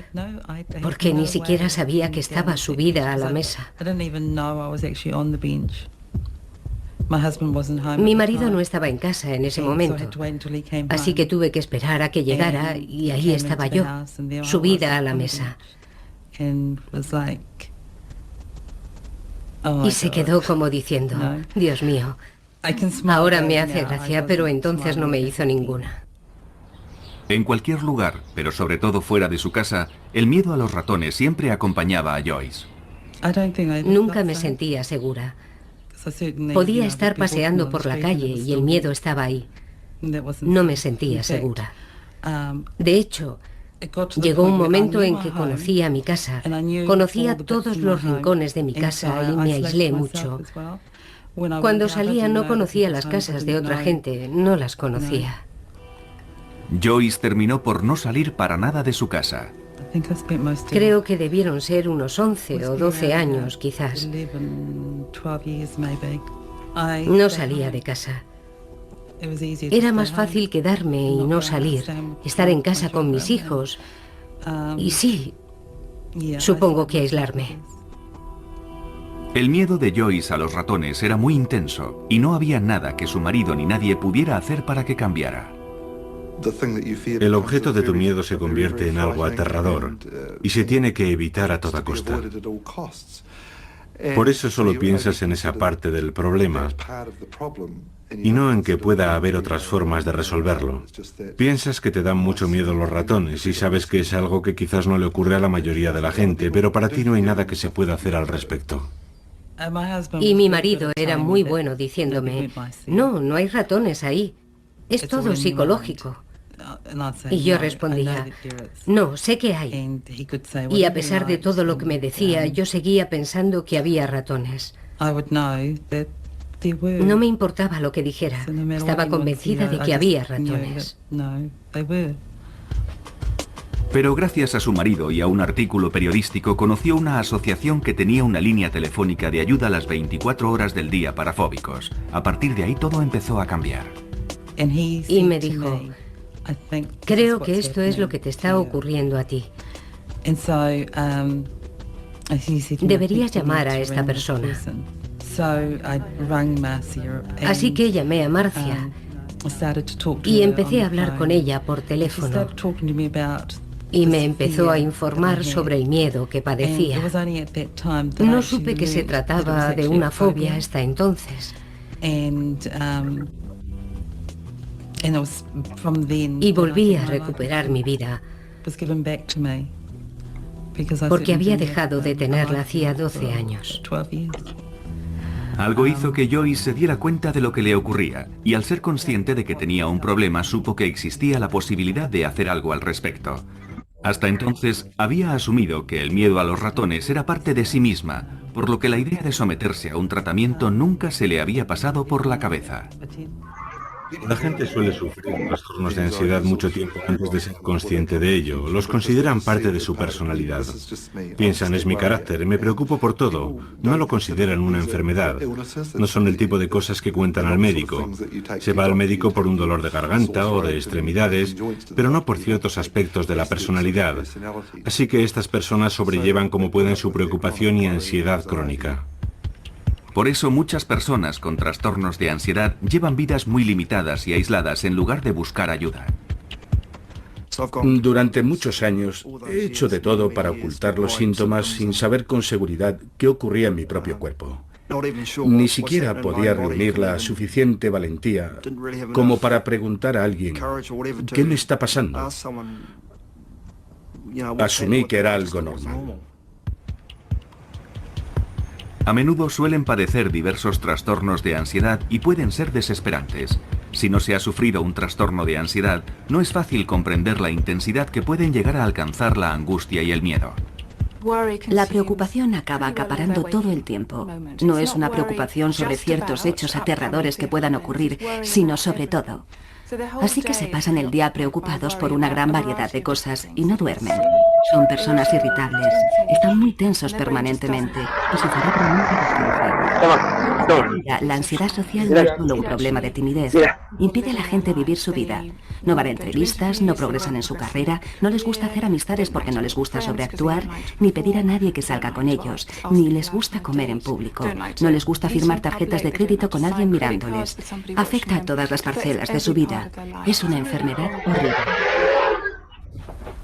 porque ni siquiera sabía que estaba subida a la mesa. Mi marido no estaba en casa en ese momento, así que tuve que esperar a que llegara y ahí estaba yo, subida a la mesa. Y se quedó como diciendo, Dios mío, ahora me hace gracia, pero entonces no me hizo ninguna. En cualquier lugar, pero sobre todo fuera de su casa, el miedo a los ratones siempre acompañaba a Joyce. Nunca me sentía segura. Podía estar paseando por la calle y el miedo estaba ahí. No me sentía segura. De hecho, llegó un momento en que conocía mi casa, conocía todos los rincones de mi casa y me aislé mucho. Cuando salía no conocía las casas de otra gente, no las conocía. Joyce terminó por no salir para nada de su casa. Creo que debieron ser unos 11 o 12 años, quizás. No salía de casa. Era más fácil quedarme y no salir, estar en casa con mis hijos. Y sí, supongo que aislarme. El miedo de Joyce a los ratones era muy intenso y no había nada que su marido ni nadie pudiera hacer para que cambiara. El objeto de tu miedo se convierte en algo aterrador y se tiene que evitar a toda costa. Por eso solo piensas en esa parte del problema y no en que pueda haber otras formas de resolverlo. Piensas que te dan mucho miedo los ratones y sabes que es algo que quizás no le ocurre a la mayoría de la gente, pero para ti no hay nada que se pueda hacer al respecto. Y mi marido era muy bueno diciéndome, no hay ratones ahí, es todo psicológico. Y yo respondía, no, sé que hay. Y a pesar de todo lo que me decía, yo seguía pensando que había ratones. No me importaba lo que dijera. Estaba convencida de que había ratones. Pero gracias a su marido y a un artículo periodístico conoció una asociación que tenía una línea telefónica de ayuda a las 24 horas del día para fóbicos. A partir de ahí todo empezó a cambiar. Y me dijo, creo que esto es lo que te está ocurriendo a ti. Deberías llamar a esta persona. Así que llamé a Marcia y empecé a hablar con ella por teléfono. Y me empezó a informar sobre el miedo que padecía. No supe que se trataba de una fobia hasta entonces. Y volví a recuperar mi vida, porque había dejado de tenerla hacía 12 años. Algo hizo que Joyce se diera cuenta de lo que le ocurría, y al ser consciente de que tenía un problema, supo que existía la posibilidad de hacer algo al respecto. Hasta entonces, había asumido que el miedo a los ratones era parte de sí misma, por lo que la idea de someterse a un tratamiento nunca se le había pasado por la cabeza. La gente suele sufrir trastornos de ansiedad mucho tiempo antes de ser consciente de ello. Los consideran parte de su personalidad. Piensan, es mi carácter, me preocupo por todo. No lo consideran una enfermedad. No son el tipo de cosas que cuentan al médico. Se va al médico por un dolor de garganta o de extremidades, pero no por ciertos aspectos de la personalidad. Así que estas personas sobrellevan como pueden su preocupación y ansiedad crónica. Por eso muchas personas con trastornos de ansiedad llevan vidas muy limitadas y aisladas en lugar de buscar ayuda. Durante muchos años he hecho de todo para ocultar los síntomas sin saber con seguridad qué ocurría en mi propio cuerpo. Ni siquiera podía reunir la suficiente valentía como para preguntar a alguien, ¿qué me está pasando? Asumí que era algo normal. A menudo suelen padecer diversos trastornos de ansiedad y pueden ser desesperantes. Si no se ha sufrido un trastorno de ansiedad, no es fácil comprender la intensidad que pueden llegar a alcanzar la angustia y el miedo. La preocupación acaba acaparando todo el tiempo. No es una preocupación sobre ciertos hechos aterradores que puedan ocurrir, sino sobre todo. Así que se pasan el día preocupados por una gran variedad de cosas y no duermen. Son personas irritables, están muy tensos permanentemente y su cerebro nunca descansa. La ansiedad social no es solo un problema de timidez, impide a la gente vivir su vida. No van a entrevistas, no progresan en su carrera, no les gusta hacer amistades porque no les gusta sobreactuar, ni pedir a nadie que salga con ellos, ni les gusta comer en público, no les gusta firmar tarjetas de crédito con alguien mirándoles. Afecta a todas las parcelas de su vida. Es una enfermedad horrible.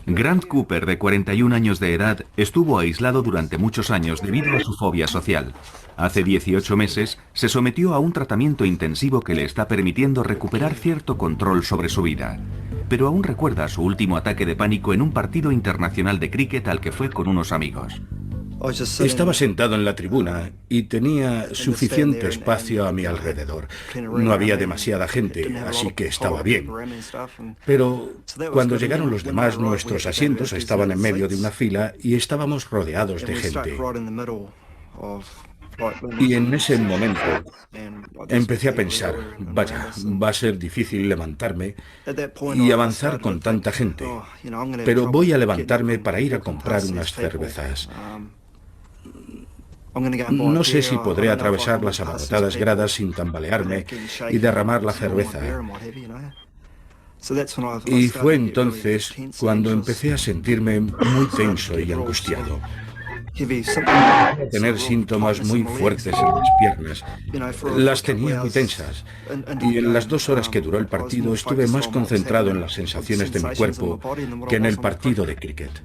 Grant Cooper, de 41 años de edad, estuvo aislado durante muchos años debido a su fobia social. Hace 18 meses se sometió a un tratamiento intensivo que le está permitiendo recuperar cierto control sobre su vida. Pero aún recuerda su último ataque de pánico en un partido internacional de cricket al que fue con unos amigos. Estaba sentado en la tribuna y tenía suficiente espacio a mi alrededor. No había demasiada gente, así que estaba bien. Pero cuando llegaron los demás, nuestros asientos estaban en medio de una fila y estábamos rodeados de gente. Y en ese momento empecé a pensar, vaya, va a ser difícil levantarme y avanzar con tanta gente, pero voy a levantarme para ir a comprar unas cervezas. No sé si podré atravesar las abarrotadas gradas sin tambalearme y derramar la cerveza. Y fue entonces cuando empecé a sentirme muy tenso y angustiado. Tener síntomas muy fuertes en las piernas. Las tenía muy tensas. Y en las 2 horas que duró el partido estuve más concentrado en las sensaciones de mi cuerpo que en el partido de cricket.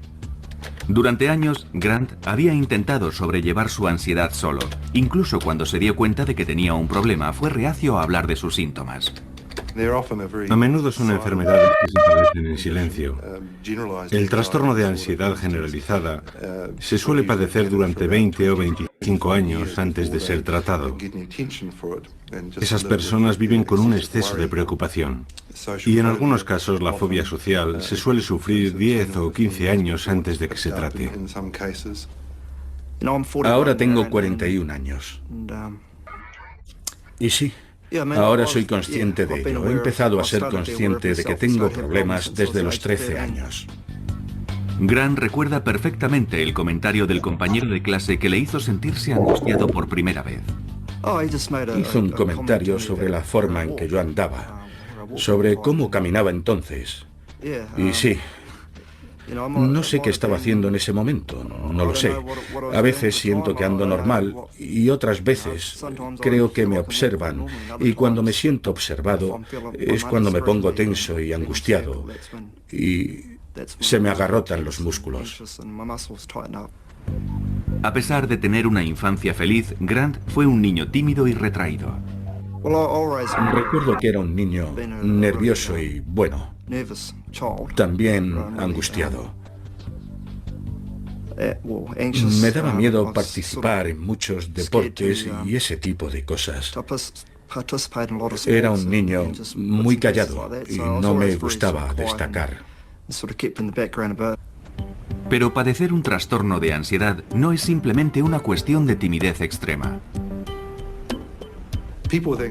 Durante años, Grant había intentado sobrellevar su ansiedad solo. Incluso cuando se dio cuenta de que tenía un problema, fue reacio a hablar de sus síntomas. A menudo son enfermedades que se padecen en silencio. El trastorno de ansiedad generalizada se suele padecer durante 20 o 25 años antes de ser tratado. Esas personas viven con un exceso de preocupación. Y en algunos casos la fobia social se suele sufrir 10 o 15 años antes de que se trate. Ahora tengo 41 años. Y sí, ahora soy consciente de ello. He empezado a ser consciente de que tengo problemas desde los 13 años. Grant recuerda perfectamente el comentario del compañero de clase que le hizo sentirse angustiado por primera vez. Hizo un comentario sobre la forma en que yo andaba, sobre cómo caminaba entonces. Y sí, no sé qué estaba haciendo en ese momento, no lo sé. A veces siento que ando normal y otras veces creo que me observan. Y cuando me siento observado es cuando me pongo tenso y angustiado y se me agarrotan los músculos. A pesar de tener una infancia feliz, Grant fue un niño tímido y retraído. Recuerdo que era un niño nervioso y, bueno, también angustiado. Me daba miedo participar en muchos deportes y ese tipo de cosas. Era un niño muy callado y no me gustaba destacar. Pero padecer un trastorno de ansiedad no es simplemente una cuestión de timidez extrema.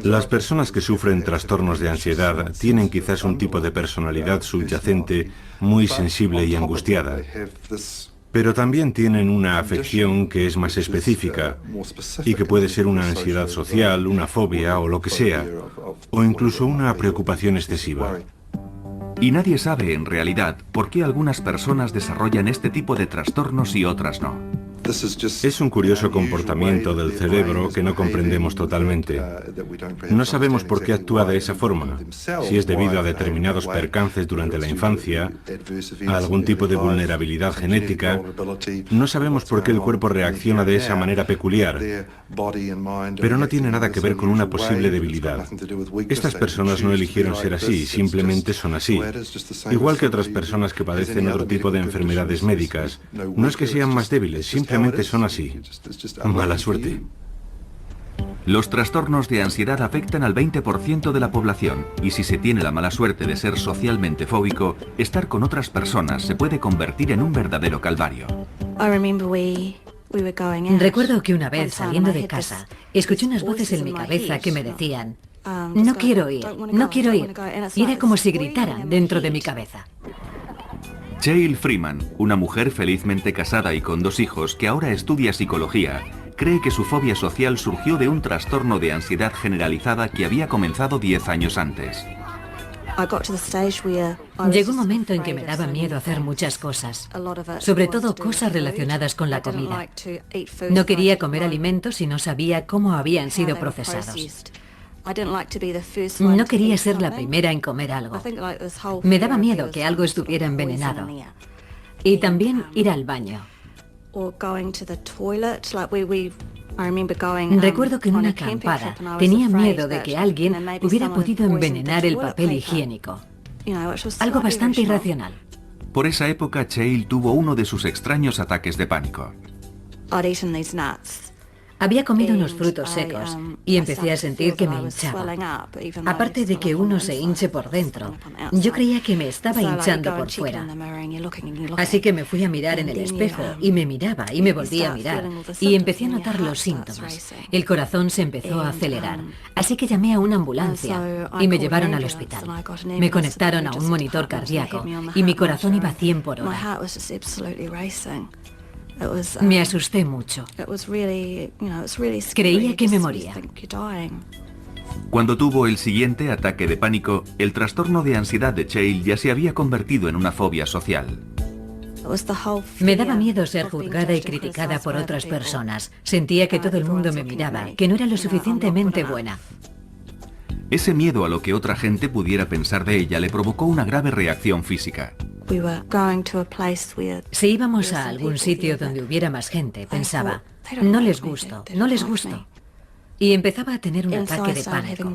Las personas que sufren trastornos de ansiedad tienen quizás un tipo de personalidad subyacente muy sensible y angustiada, pero también tienen una afección que es más específica y que puede ser una ansiedad social, una fobia o lo que sea, o incluso una preocupación excesiva. Y nadie sabe en realidad por qué algunas personas desarrollan este tipo de trastornos y otras no. Es un curioso comportamiento del cerebro que no comprendemos totalmente. No sabemos por qué actúa de esa forma, si es debido a determinados percances durante la infancia, a algún tipo de vulnerabilidad genética. No sabemos por qué el cuerpo reacciona de esa manera peculiar, pero no tiene nada que ver con una posible debilidad. Estas personas no eligieron ser así, simplemente son así. Igual que otras personas que padecen otro tipo de enfermedades médicas. No es que sean más débiles, simplemente son así. Mala suerte. Los trastornos de ansiedad afectan al 20% de la población y si se tiene la mala suerte de ser socialmente fóbico, estar con otras personas se puede convertir en un verdadero calvario. Recuerdo que una vez saliendo de casa, escuché unas voces en mi cabeza que me decían: no quiero ir, no quiero ir. Y era como si gritaran dentro de mi cabeza. Cheryl Freeman, una mujer felizmente casada y con 2 hijos que ahora estudia psicología, cree que su fobia social surgió de un trastorno de ansiedad generalizada que había comenzado 10 años antes. Llegó un momento en que me daba miedo hacer muchas cosas, sobre todo cosas relacionadas con la comida. No quería comer alimentos y no sabía cómo habían sido procesados. No quería ser la primera en comer algo. Me daba miedo que algo estuviera envenenado. Y también ir al baño. Recuerdo que en una acampada tenía miedo de que alguien hubiera podido envenenar el papel higiénico. Algo bastante irracional. Por esa época, Cheryl tuvo uno de sus extraños ataques de pánico. Había comido unos frutos secos y empecé a sentir que me hinchaba. Aparte de que uno se hinche por dentro, yo creía que me estaba hinchando por fuera. Así que me fui a mirar en el espejo y me miraba y me volvía a mirar y empecé a notar los síntomas. El corazón se empezó a acelerar, así que llamé a una ambulancia y me llevaron al hospital. Me conectaron a un monitor cardíaco y mi corazón iba a 100 por hora. Me asusté mucho. Creía que me moría. Cuando tuvo el siguiente ataque de pánico, el trastorno de ansiedad de Cheryl ya se había convertido en una fobia social. Me daba miedo ser juzgada y criticada por otras personas. Sentía que todo el mundo me miraba, que no era lo suficientemente buena. Ese miedo a lo que otra gente pudiera pensar de ella le provocó una grave reacción física. Si íbamos a algún sitio donde hubiera más gente, pensaba, no les gusto, no les gusto. Y empezaba a tener un ataque de pánico.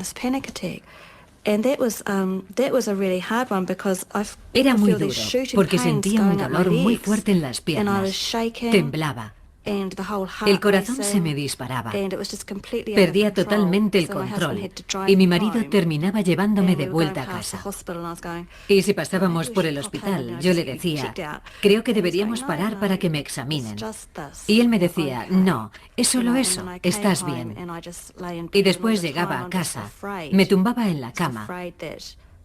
Era muy duro, porque sentía un dolor muy fuerte en las piernas. Temblaba. El corazón se me disparaba. Perdía totalmente el control y mi marido terminaba llevándome de vuelta a casa. Y si pasábamos por el hospital, yo le decía, creo que deberíamos parar para que me examinen. Y él me decía, no, es solo eso, estás bien. Y después llegaba a casa, me tumbaba en la cama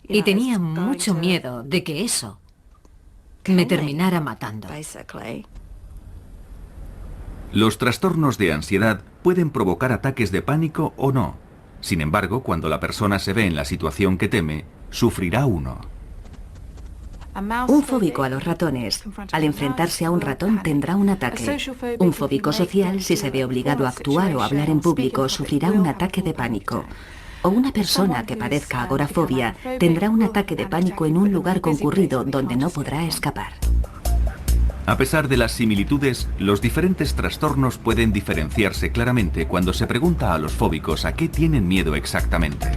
y tenía mucho miedo de que eso me terminara matando. Los trastornos de ansiedad pueden provocar ataques de pánico o no. Sin embargo, cuando la persona se ve en la situación que teme, sufrirá uno. Un fóbico a los ratones, al enfrentarse a un ratón, tendrá un ataque. Un fóbico social, si se ve obligado a actuar o hablar en público, sufrirá un ataque de pánico. O una persona que padezca agorafobia tendrá un ataque de pánico en un lugar concurrido donde no podrá escapar. A pesar de las similitudes, los diferentes trastornos pueden diferenciarse claramente cuando se pregunta a los fóbicos a qué tienen miedo exactamente.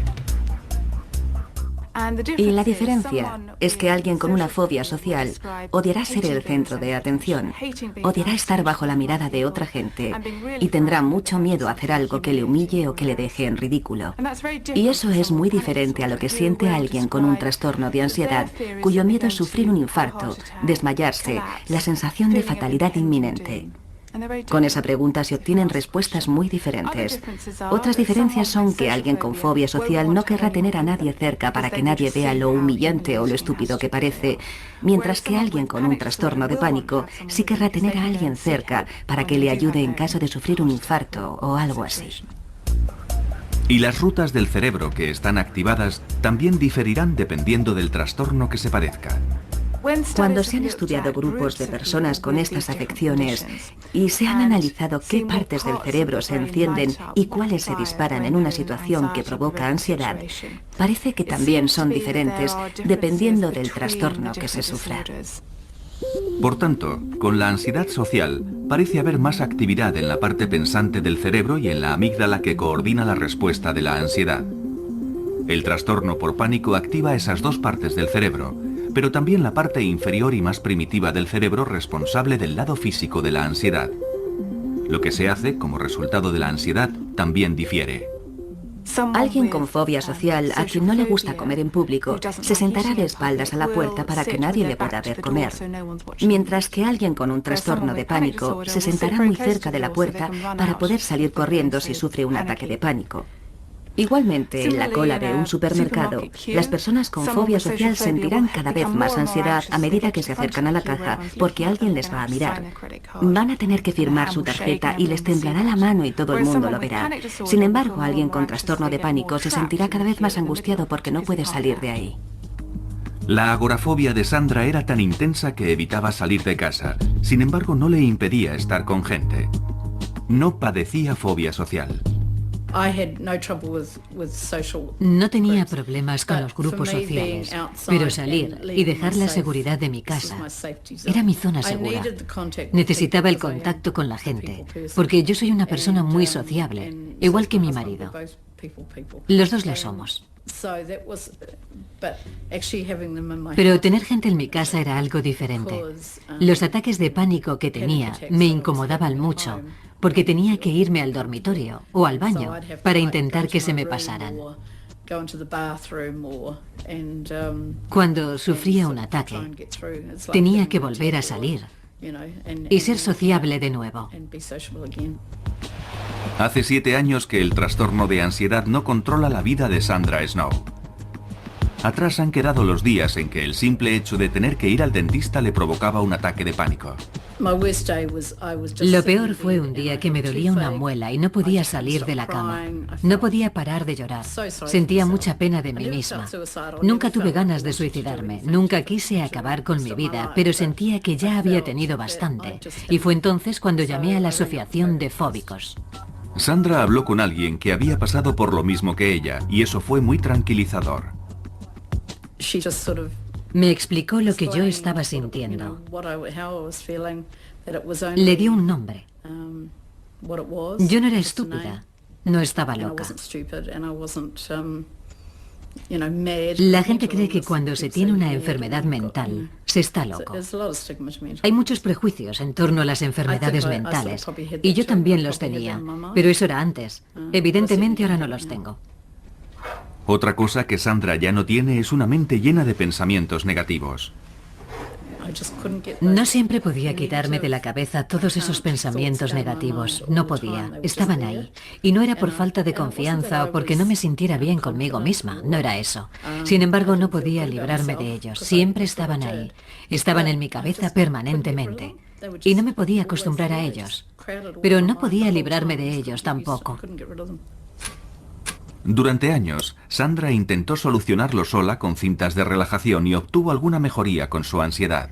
Y la diferencia es que alguien con una fobia social odiará ser el centro de atención, odiará estar bajo la mirada de otra gente y tendrá mucho miedo a hacer algo que le humille o que le deje en ridículo. Y eso es muy diferente a lo que siente alguien con un trastorno de ansiedad, cuyo miedo es sufrir un infarto, desmayarse, la sensación de fatalidad inminente. Con esa pregunta se obtienen respuestas muy diferentes. Otras diferencias son que alguien con fobia social no querrá tener a nadie cerca para que nadie vea lo humillante o lo estúpido que parece, mientras que alguien con un trastorno de pánico sí querrá tener a alguien cerca para que le ayude en caso de sufrir un infarto o algo así. Y las rutas del cerebro que están activadas también diferirán dependiendo del trastorno que se padezca. Cuando se han estudiado grupos de personas con estas afecciones y se han analizado qué partes del cerebro se encienden y cuáles se disparan en una situación que provoca ansiedad, parece que también son diferentes dependiendo del trastorno que se sufra. Por tanto, con la ansiedad social parece haber más actividad en la parte pensante del cerebro y en la amígdala que coordina la respuesta de la ansiedad. El trastorno por pánico activa esas dos partes del cerebro, pero también la parte inferior y más primitiva del cerebro responsable del lado físico de la ansiedad. Lo que se hace como resultado de la ansiedad también difiere. Alguien con fobia social a quien no le gusta comer en público se sentará de espaldas a la puerta para que nadie le pueda ver comer, mientras que alguien con un trastorno de pánico se sentará muy cerca de la puerta para poder salir corriendo si sufre un ataque de pánico. Igualmente, en la cola de un supermercado, las personas con fobia social sentirán cada vez más ansiedad a medida que se acercan a la caja porque alguien les va a mirar. Van a tener que firmar su tarjeta y les temblará la mano y todo el mundo lo verá. Sin embargo, alguien con trastorno de pánico se sentirá cada vez más angustiado porque no puede salir de ahí. La agorafobia de Sandra era tan intensa que evitaba salir de casa. Sin embargo, no le impedía estar con gente. No padecía fobia social. No tenía problemas con los grupos sociales, pero salir y dejar la seguridad de mi casa era mi zona segura. Necesitaba el contacto con la gente, porque yo soy una persona muy sociable, igual que mi marido. Los dos lo somos. Pero tener gente en mi casa era algo diferente. Los ataques de pánico que tenía me incomodaban mucho, porque tenía que irme al dormitorio o al baño para intentar que se me pasaran. Cuando sufría un ataque, tenía que volver a salir y ser sociable de nuevo. Hace 7 años que el trastorno de ansiedad no controla la vida de Sandra Snow. Atrás han quedado los días en que el simple hecho de tener que ir al dentista le provocaba un ataque de pánico. Lo peor fue un día que me dolía una muela y no podía salir de la cama. No podía parar de llorar. Sentía mucha pena de mí misma. Nunca tuve ganas de suicidarme. Nunca quise acabar con mi vida, pero sentía que ya había tenido bastante. Y fue entonces cuando llamé a la Asociación de Fóbicos. Sandra habló con alguien que había pasado por lo mismo que ella, y eso fue muy tranquilizador. Me explicó lo que yo estaba sintiendo. Le dio un nombre. Yo no era estúpida, no estaba loca. La gente cree que cuando se tiene una enfermedad mental, se está loco. Hay muchos prejuicios en torno a las enfermedades mentales, y yo también los tenía, pero eso era antes. Evidentemente ahora no los tengo. Otra cosa que Sandra ya no tiene es una mente llena de pensamientos negativos. No siempre podía quitarme de la cabeza todos esos pensamientos negativos. No podía. Estaban ahí. Y no era por falta de confianza o porque no me sintiera bien conmigo misma. No era eso. Sin embargo, no podía librarme de ellos. Siempre estaban ahí. Estaban en mi cabeza permanentemente. Y no me podía acostumbrar a ellos. Pero no podía librarme de ellos tampoco. Durante años, Sandra intentó solucionarlo sola con cintas de relajación y obtuvo alguna mejoría con su ansiedad.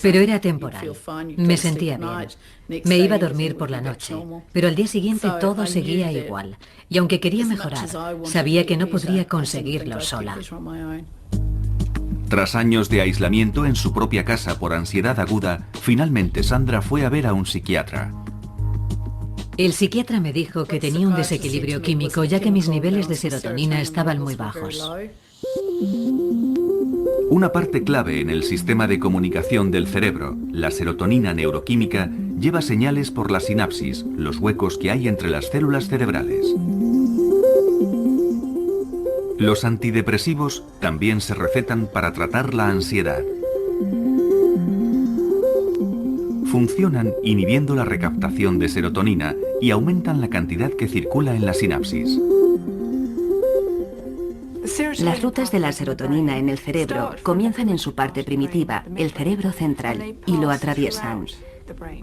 Pero era temporal. Me sentía bien. Me iba a dormir por la noche, pero al día siguiente todo seguía igual. Y aunque quería mejorar, sabía que no podría conseguirlo sola. Tras años de aislamiento en su propia casa por ansiedad aguda, finalmente Sandra fue a ver a un psiquiatra. El psiquiatra me dijo que tenía un desequilibrio químico ya que mis niveles de serotonina estaban muy bajos. Una parte clave en el sistema de comunicación del cerebro, la serotonina neuroquímica, lleva señales por la sinapsis, los huecos que hay entre las células cerebrales. Los antidepresivos también se recetan para tratar la ansiedad. Funcionan inhibiendo la recaptación de serotonina y aumentan la cantidad que circula en la sinapsis. Las rutas de la serotonina en el cerebro comienzan en su parte primitiva, el cerebro central, y lo atraviesan.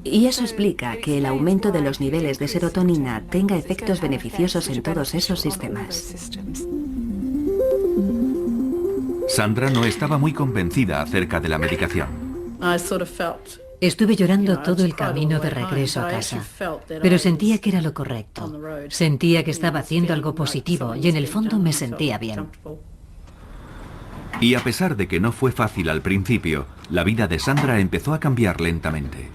Y eso explica que el aumento de los niveles de serotonina tenga efectos beneficiosos en todos esos sistemas. Sandra no estaba muy convencida acerca de la medicación. Estuve llorando todo el camino de regreso a casa, pero sentía que era lo correcto. Sentía que estaba haciendo algo positivo y en el fondo me sentía bien. Y a pesar de que no fue fácil al principio, la vida de Sandra empezó a cambiar lentamente.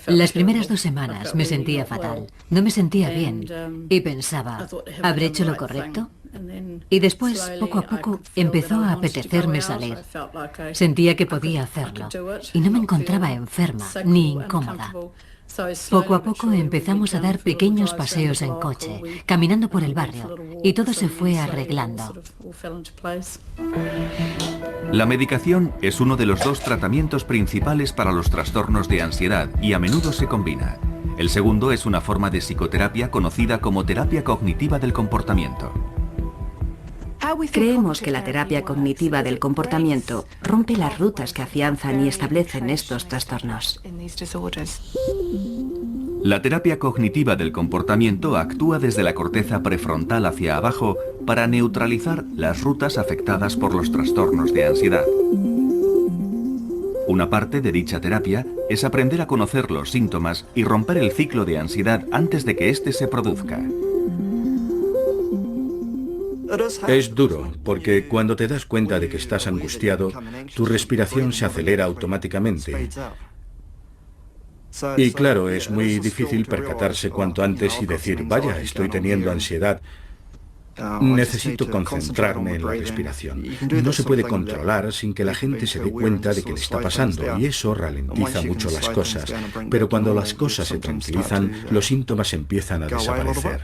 Las primeras 2 semanas me sentía fatal, no me sentía bien y pensaba, ¿habré hecho lo correcto? Y después, poco a poco, empezó a apetecerme salir. Sentía que podía hacerlo y no me encontraba enferma ni incómoda. Poco a poco empezamos a dar pequeños paseos en coche, caminando por el barrio, y todo se fue arreglando. La medicación es uno de los 2 tratamientos principales para los trastornos de ansiedad y a menudo se combina. El segundo es una forma de psicoterapia conocida como terapia cognitiva del comportamiento. Creemos que la terapia cognitiva del comportamiento rompe las rutas que afianzan y establecen estos trastornos. La terapia cognitiva del comportamiento actúa desde la corteza prefrontal hacia abajo para neutralizar las rutas afectadas por los trastornos de ansiedad. Una parte de dicha terapia es aprender a conocer los síntomas y romper el ciclo de ansiedad antes de que éste se produzca. Es duro, porque cuando te das cuenta de que estás angustiado, tu respiración se acelera automáticamente. Y claro, es muy difícil percatarse cuanto antes y decir, vaya, estoy teniendo ansiedad. Necesito concentrarme en la respiración. No se puede controlar sin que la gente se dé cuenta de que le está pasando, y eso ralentiza mucho las cosas. Pero cuando las cosas se tranquilizan, los síntomas empiezan a desaparecer.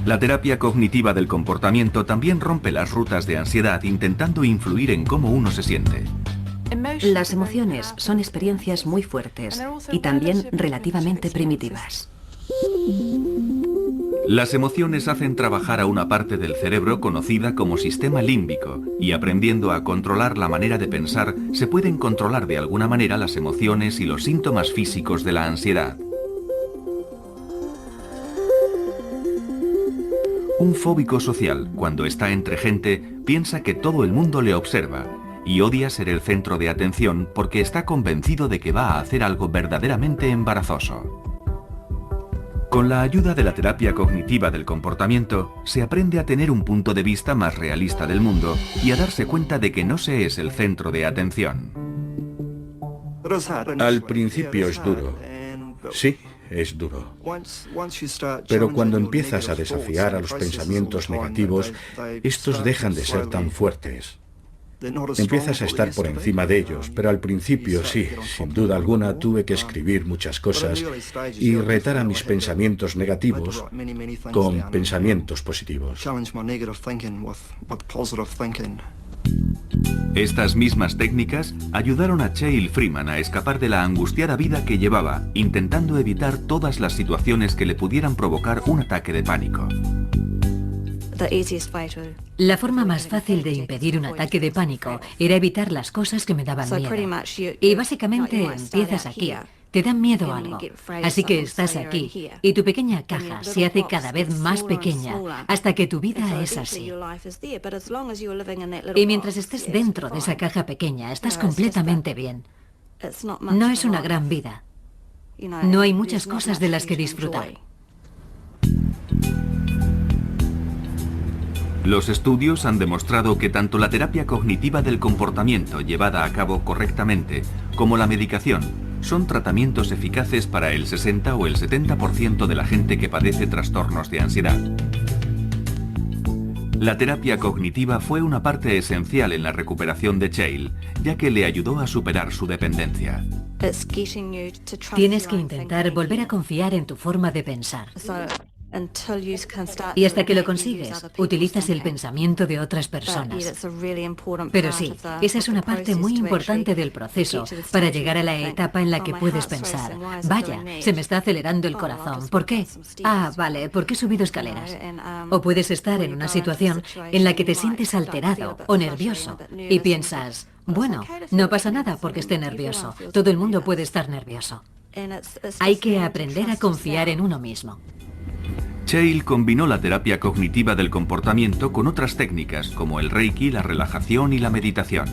La terapia cognitiva del comportamiento también rompe las rutas de ansiedad intentando influir en cómo uno se siente. Las emociones son experiencias muy fuertes y también relativamente primitivas. Las emociones hacen trabajar a una parte del cerebro conocida como sistema límbico, y aprendiendo a controlar la manera de pensar, se pueden controlar de alguna manera las emociones y los síntomas físicos de la ansiedad. Un fóbico social, cuando está entre gente, piensa que todo el mundo le observa y odia ser el centro de atención porque está convencido de que va a hacer algo verdaderamente embarazoso. Con la ayuda de la terapia cognitiva del comportamiento, se aprende a tener un punto de vista más realista del mundo y a darse cuenta de que no se es el centro de atención. Al principio es duro. Sí, es duro. Pero cuando empiezas a desafiar a los pensamientos negativos, estos dejan de ser tan fuertes. Empiezas a estar por encima de ellos, pero al principio sí, sin duda alguna tuve que escribir muchas cosas y retar a mis pensamientos negativos con pensamientos positivos. Estas mismas técnicas ayudaron a Chael Freeman a escapar de la angustiada vida que llevaba, intentando evitar todas las situaciones que le pudieran provocar un ataque de pánico. La forma más fácil de impedir un ataque de pánico era evitar las cosas que me daban miedo. Y básicamente empiezas aquí. Te da miedo algo. Así que estás aquí y tu pequeña caja se hace cada vez más pequeña hasta que tu vida es así. Y mientras estés dentro de esa caja pequeña, estás completamente bien. No es una gran vida. No hay muchas cosas de las que disfrutar. Los estudios han demostrado que tanto la terapia cognitiva del comportamiento llevada a cabo correctamente como la medicación son tratamientos eficaces para el 60 o el 70% de la gente que padece trastornos de ansiedad. La terapia cognitiva fue una parte esencial en la recuperación de Chael, ya que le ayudó a superar su dependencia. Tienes que intentar volver a confiar en tu forma de pensar. Y hasta que lo consigues, utilizas el pensamiento de otras personas. Pero sí, esa es una parte muy importante del proceso para llegar a la etapa en la que puedes pensar, vaya, se me está acelerando el corazón, ¿por qué? Ah, vale, porque he subido escaleras. O puedes estar en una situación en la que te sientes alterado o nervioso y piensas, bueno, no pasa nada porque esté nervioso, todo el mundo puede estar nervioso. Hay que aprender a confiar en uno mismo. Chael combinó la terapia cognitiva del comportamiento con otras técnicas como el Reiki, la relajación y la meditación.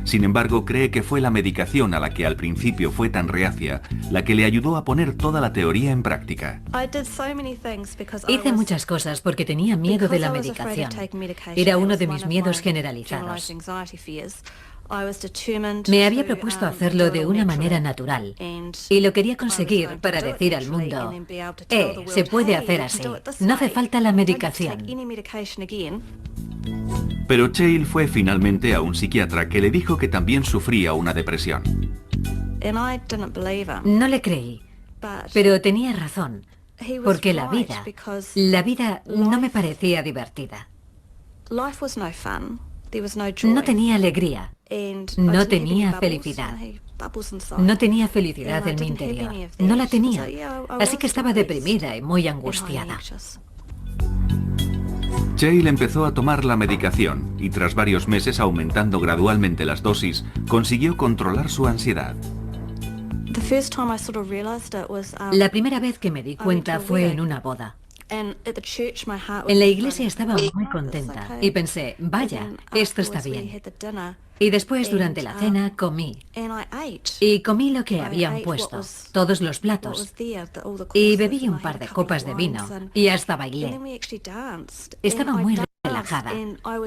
Sin embargo, cree que fue la medicación a la que al principio fue tan reacia la que le ayudó a poner toda la teoría en práctica. Hice muchas cosas porque tenía miedo de la medicación. Era uno de mis miedos generalizados. Me había propuesto hacerlo de una manera natural y lo quería conseguir para decir al mundo, se puede hacer así, no hace falta la medicación. Pero Chael fue finalmente a un psiquiatra que le dijo que también sufría una depresión. No le creí, pero tenía razón, porque la vida no me parecía divertida. No tenía alegría. No tenía felicidad. No tenía felicidad en mi interior. No la tenía. Así que estaba deprimida y muy angustiada. Chael empezó a tomar la medicación y tras varios meses aumentando gradualmente las dosis, consiguió controlar su ansiedad. La primera vez que me di cuenta fue en una boda. En la iglesia estaba muy contenta y pensé, vaya, esto está bien. Y después durante la cena comí. Y comí lo que habían puesto, todos los platos. Y bebí un par de copas de vino y hasta bailé. Estaba muy relajada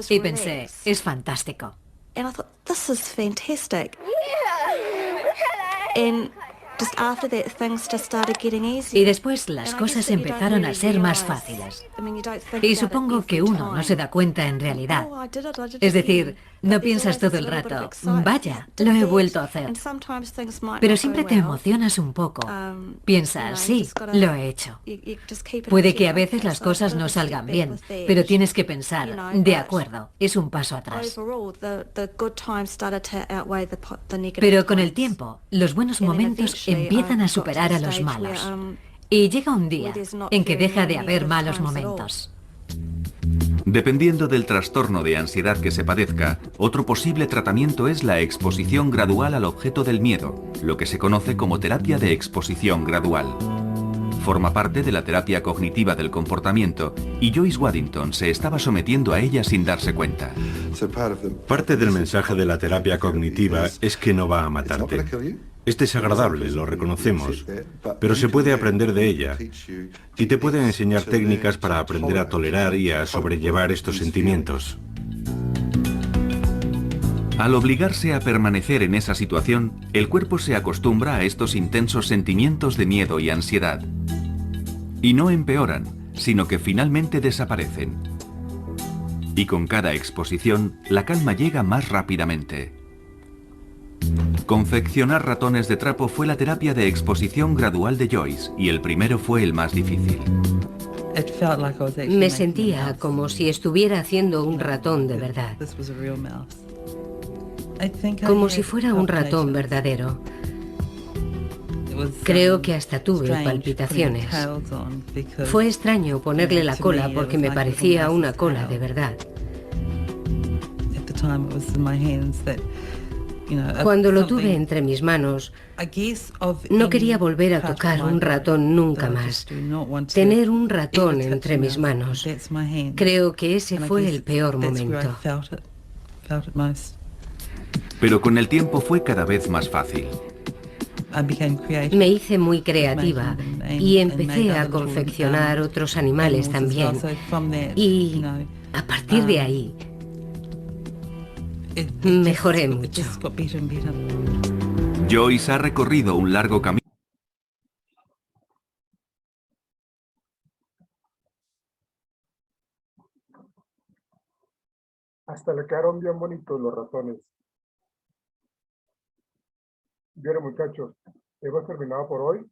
y pensé, es fantástico. Y después las cosas empezaron a ser más fáciles. Y supongo que uno no se da cuenta en realidad. Es decir, no piensas todo el rato, vaya, lo he vuelto a hacer. Pero siempre te emocionas un poco. Piensas, sí, lo he hecho. Puede que a veces las cosas no salgan bien, pero tienes que pensar, de acuerdo, es un paso atrás. Pero con el tiempo, los buenos momentos empiezan a superar a los malos. Y llega un día en que deja de haber malos momentos. Dependiendo del trastorno de ansiedad que se padezca, otro posible tratamiento es la exposición gradual al objeto del miedo, lo que se conoce como terapia de exposición gradual. Forma parte de la terapia cognitiva del comportamiento y Joyce Waddington se estaba sometiendo a ella sin darse cuenta. Parte del mensaje de la terapia cognitiva es que no va a matarte. Es desagradable, lo reconocemos, pero se puede aprender de ella y te puede enseñar técnicas para aprender a tolerar y a sobrellevar estos sentimientos. Al obligarse a permanecer en esa situación, el cuerpo se acostumbra a estos intensos sentimientos de miedo y ansiedad. Y no empeoran, sino que finalmente desaparecen. Y con cada exposición, la calma llega más rápidamente. Confeccionar ratones de trapo fue la terapia de exposición gradual de Joyce, y el primero fue el más difícil. Me sentía como si estuviera haciendo un ratón de verdad. Como si fuera un ratón verdadero. Creo que hasta tuve palpitaciones. Fue extraño ponerle la cola porque me parecía una cola de verdad. Cuando lo tuve entre mis manos, no quería volver a tocar un ratón nunca más. Tener un ratón entre mis manos. Creo que ese fue el peor momento. Pero con el tiempo fue cada vez más fácil. Me hice muy creativa y empecé a confeccionar otros animales también. Y a partir de ahí, mejoré mucho. Joyce ha recorrido un largo camino. Hasta le quedaron bien bonitos los ratones. Bien, muchachos, hemos terminado por hoy.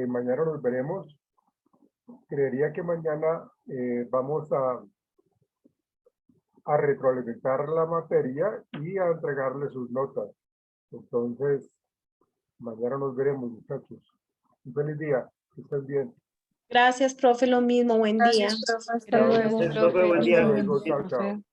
Mañana nos veremos. Creería que mañana vamos a retroalimentar la materia y a entregarle sus notas. Entonces, mañana nos veremos, muchachos. Un feliz día, que estén bien. Gracias, profe, lo mismo, buen día. Gracias, profe. Hasta luego. Hasta luego, chao, chao.